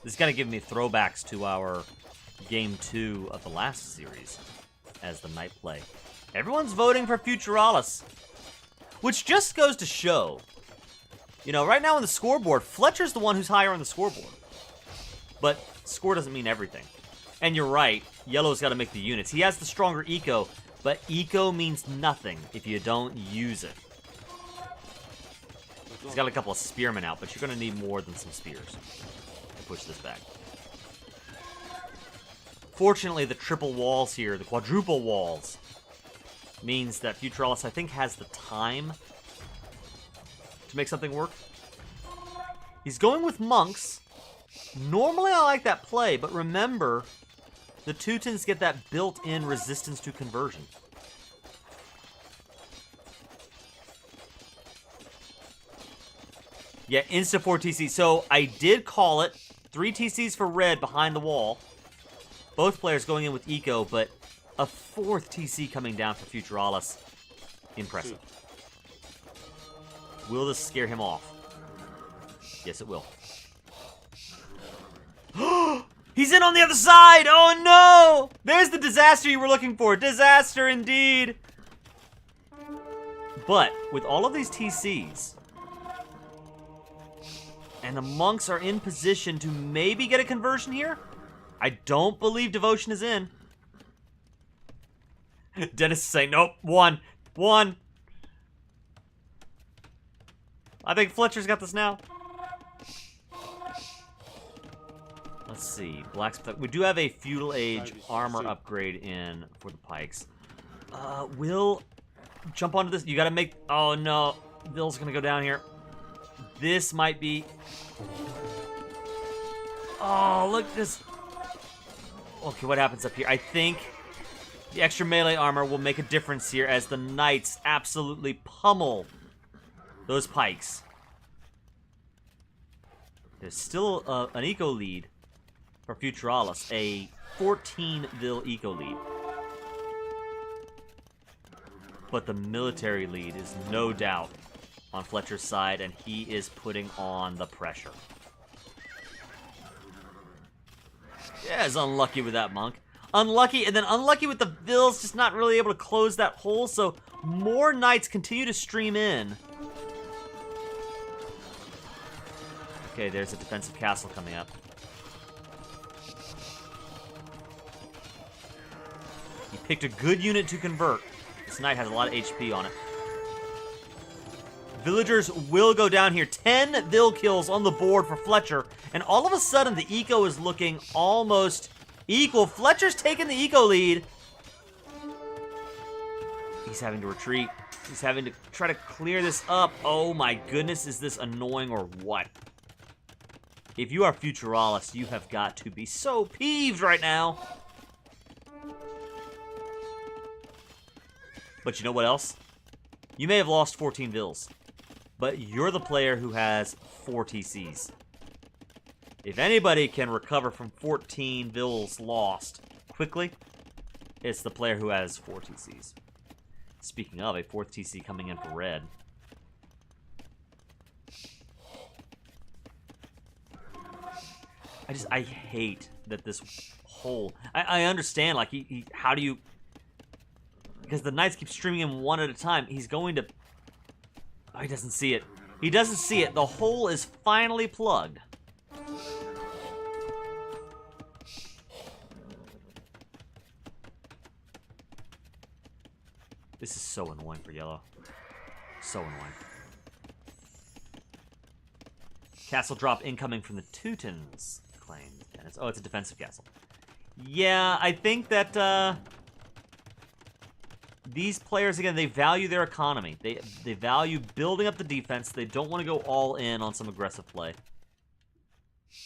This is going to give me throwbacks to our Game 2 of the last series as the knight play. Everyone's voting for Futuralis, which just goes to show, you know, right now on the scoreboard, Fletcher's the one who's higher on the scoreboard. But score doesn't mean everything. And you're right, Yellow's got to make the units. He has the stronger eco, but eco means nothing if you don't use it. He's got a couple of spearmen out, but you're going to need more than some spears to push this back. Fortunately, the triple walls here, the quadruple walls, means that Futuralis, I think, has the time to make something work. He's going with monks. Normally, I like that play, but remember, the Teutons get that built-in resistance to conversion. Yeah, insta 4 TC. So I did call it 3 TCs for red behind the wall. Both players going in with eco, but a 4th TC coming down for Futuralis. Impressive. Will this scare him off? Yes, it will. He's in on the other side! Oh no! There's the disaster you were looking for. Disaster indeed. But with all of these TCs, and the monks are in position to maybe get a conversion here, I don't believe devotion is in. Dennis is saying, nope, one. I think Fletcher's got this now. Let's see, blacksmith. We do have a feudal age armor upgrade in for the pikes. Will jump onto this. You gotta make. Oh no, Bill's gonna go down here. This might be. Oh, look at this. Okay, what happens up here? I think the extra melee armor will make a difference here as the knights absolutely pummel those pikes. There's still an eco lead for Futuralis, a 14 vil eco lead. But the military lead is no doubt on Fletcher's side, and he is putting on the pressure. Yeah, he's unlucky with that monk. Unlucky, and then unlucky with the Vils, just not really able to close that hole, so more knights continue to stream in. Okay, there's a defensive castle coming up. He picked a good unit to convert. This knight has a lot of HP on it. Villagers will go down here. 10 Vil kills on the board for Fletcher. And all of a sudden, the eco is looking almost equal. Fletcher's taking the eco lead. He's having to retreat. He's having to try to clear this up. Oh my goodness, is this annoying or what? If you are Futuralis, you have got to be so peeved right now. But you know what else? You may have lost 14 Vils, but you're the player who has 4 TCs. If anybody can recover from 14 Vils lost quickly, it's the player who has 4 TCs. Speaking of, a 4th TC coming in for red. I hate that this whole... I understand, like, how do you... Because the knights keep streaming in one at a time. He's going to... Oh, he doesn't see it. He doesn't see it. The hole is finally plugged. This is so annoying for yellow. So annoying. Castle drop incoming from the Teutons. Claimed. Oh, it's a defensive castle. Yeah, I think that these players, again, they value their economy. They value building up the defense. They don't want to go all in on some aggressive play.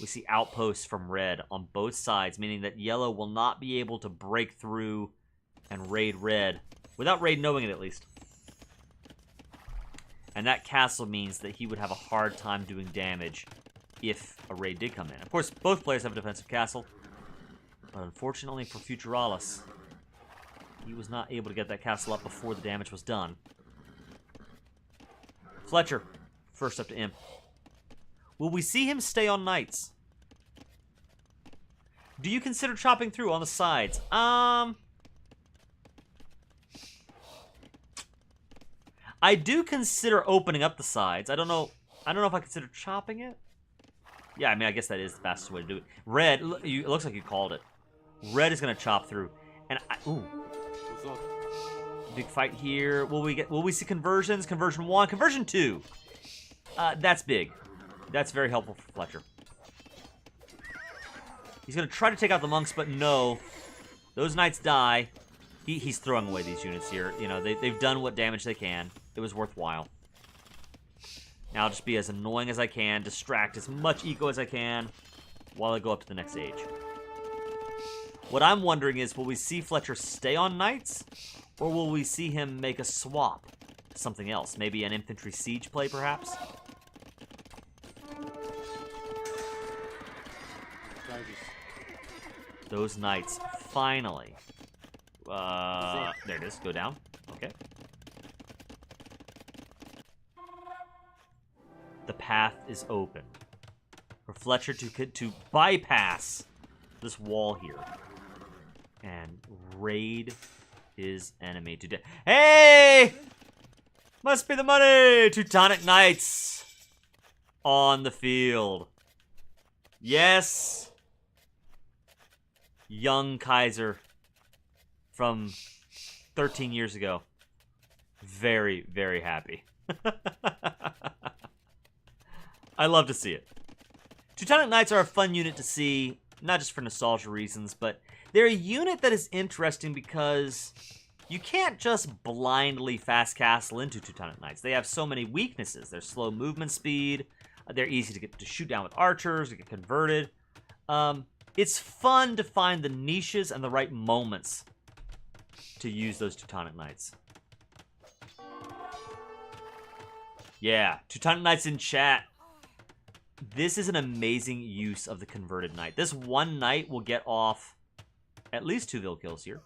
We see outposts from red on both sides, meaning that yellow will not be able to break through and raid red, without raid knowing it at least. And that castle means that he would have a hard time doing damage if a raid did come in. Of course, both players have a defensive castle, but unfortunately for Futuralis, he was not able to get that castle up before the damage was done. Fletcher, first up to Imp. Will we see him stay on knights? Do you consider chopping through on the sides? I do consider opening up the sides. I don't know if I consider chopping it. Yeah, I mean, I guess that is the fastest way to do it. Red, it looks like you called it. Red is going to chop through. And ooh. Big fight here. Will we see conversions? Conversion 1, conversion 2. That's big. That's very helpful for Fletcher. He's going to try to take out the monks, but no. Those knights die. He's throwing away these units here. You know, they've done what damage they can. It was worthwhile. Now I'll just be as annoying as I can, distract as much eco as I can while I go up to the next age. What I'm wondering is, will we see Fletcher stay on knights, or will we see him make a swap to something else? Maybe an infantry siege play, perhaps? Those knights, finally. There it is. Go down. Okay. The path is open for Fletcher to bypass this wall here and raid his enemy to death. Hey! Must be the money! Teutonic Knights on the field. Yes! Young Kaiser from 13 years ago. Very, very happy. I love to see it. Teutonic Knights are a fun unit to see, not just for nostalgia reasons, but they're a unit that is interesting because you can't just blindly fast castle into Teutonic Knights. They have so many weaknesses. They're slow movement speed. They're easy to shoot down with archers, to get converted. It's fun to find the niches and the right moments to use those Teutonic Knights. Yeah, Teutonic Knights in chat. This is an amazing use of the converted knight. This one knight will get off at least 2 vill kills here.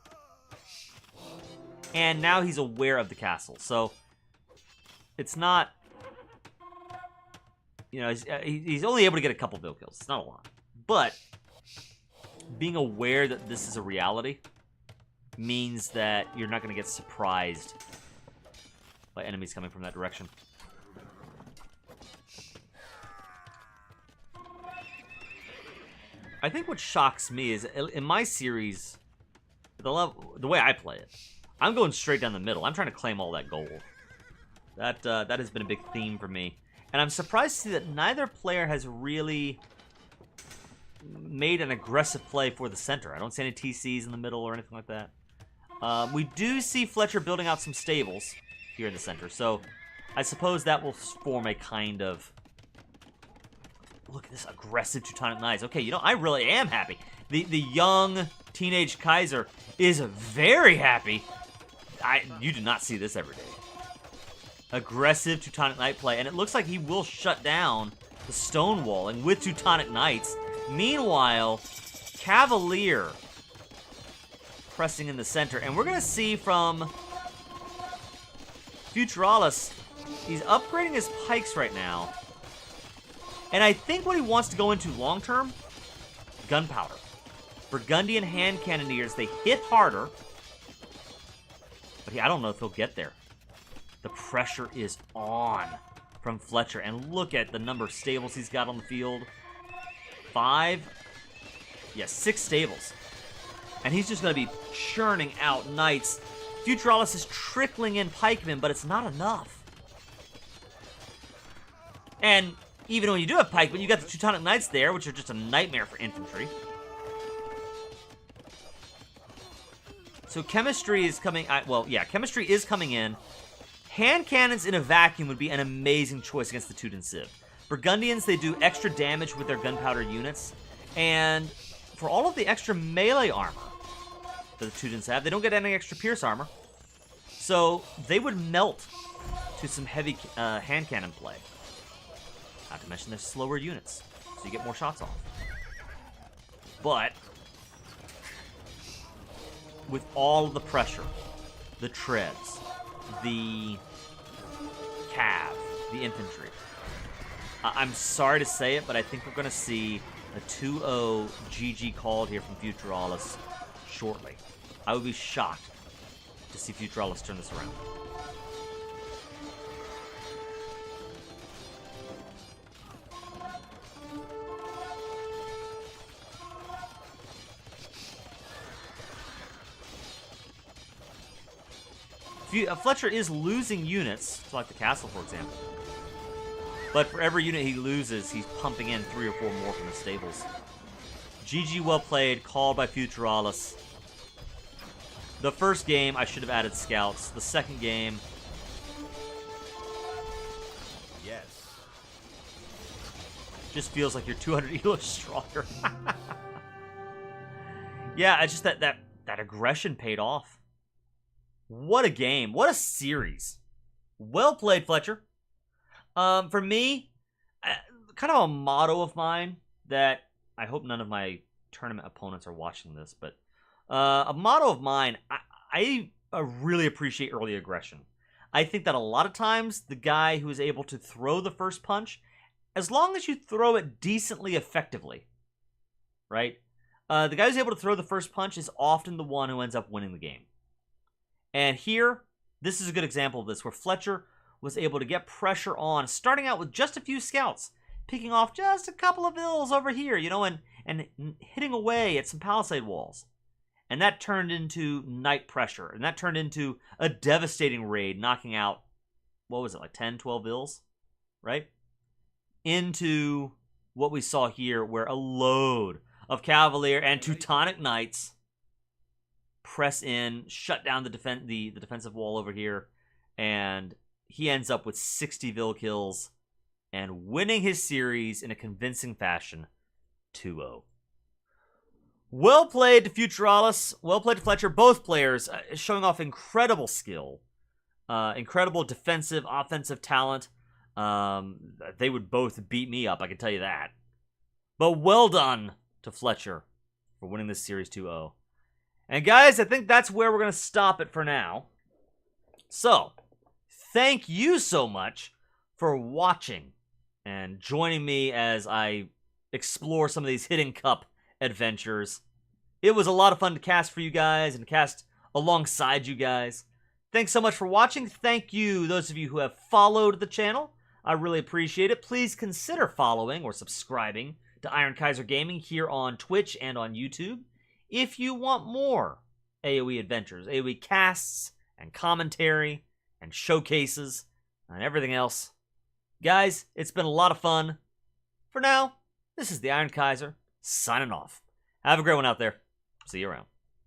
And now he's aware of the castle. So it's not, you know, he's only able to get a couple vill kills. It's not a lot. But being aware that this is a reality means that you're not going to get surprised by enemies coming from that direction. I think what shocks me is, in my series, the way I play it, I'm going straight down the middle. I'm trying to claim all that gold. That has been a big theme for me. And I'm surprised to see that neither player has really made an aggressive play for the center. I don't see any TCs in the middle or anything like that. We do see Fletcher building out some stables here in the center, so I suppose that will form a kind of... Look at this aggressive Teutonic Knights. Okay, you know, I really am happy. The young teenage Kaiser is very happy. You do not see this every day. Aggressive Teutonic Knight play, and it looks like he will shut down the stonewalling with Teutonic Knights. Meanwhile, Cavalier pressing in the center, and we're going to see from Futuralis, he's upgrading his pikes right now. And I think what he wants to go into long-term, gunpowder. Burgundian hand cannoneers, they hit harder. But I don't know if he'll get there. The pressure is on from Fletcher. And look at the number of stables he's got on the field. 5. Yeah, 6 stables. And he's just going to be churning out knights. Futuralis is trickling in pikemen, but it's not enough. And even when you do have pikemen, you got the Teutonic Knights there, which are just a nightmare for infantry. So chemistry is coming... well, yeah, chemistry is coming in. Hand cannons in a vacuum would be an amazing choice against the Teuton Civ. Burgundians, they do extra damage with their gunpowder units. And for all of the extra melee armor that the Teutons have, they don't get any extra pierce armor. So they would melt to some heavy hand cannon play. Not to mention they're slower units, so you get more shots off. But with all of the pressure, the treads, the cav, the infantry, I'm sorry to say it, but I think we're going to see a 2-0 GG called here from Futuralis shortly. I would be shocked to see Futuralis turn this around. Fletcher is losing units, like the castle, for example. But for every unit he loses, he's pumping in 3 or 4 more from the stables. GG, well played, called by Futuralis. The first game, I should have added scouts. The second game... Yes. Just feels like you're 200 elo stronger. Yeah, it's just that aggression paid off. What a game. What a series. Well played, Fletcher. For me, kind of a motto of mine that I hope none of my tournament opponents are watching this, but a motto of mine, I really appreciate early aggression. I think that a lot of times the guy who is able to throw the first punch, as long as you throw it decently effectively, right? The guy who's able to throw the first punch is often the one who ends up winning the game. And here, this is a good example of this, where Fletcher was able to get pressure on, starting out with just a few scouts, picking off just a couple of vills over here, you know, and hitting away at some palisade walls. And that turned into night pressure, and that turned into a devastating raid, knocking out, what was it, like 10, 12 vills, right? Into what we saw here, where a load of Cavalier and Teutonic Knights press in, shut down the defensive wall over here, and he ends up with 60 Vill kills and winning his series in a convincing fashion, 2-0. Well played to Futuralis, well played to Fletcher. Both players showing off incredible skill, incredible defensive, offensive talent. They would both beat me up, I can tell you that. But well done to Fletcher for winning this series 2-0. And guys, I think that's where we're going to stop it for now. So, thank you so much for watching and joining me as I explore some of these Hidden Cup adventures. It was a lot of fun to cast for you guys and cast alongside you guys. Thanks so much for watching. Thank you, those of you who have followed the channel. I really appreciate it. Please consider following or subscribing to Iron Kaiser Gaming here on Twitch and on YouTube if you want more AoE adventures, AoE casts and commentary and showcases and everything else. Guys, it's been a lot of fun. For now, this is the Iron Kaiser signing off. Have a great one out there. See you around.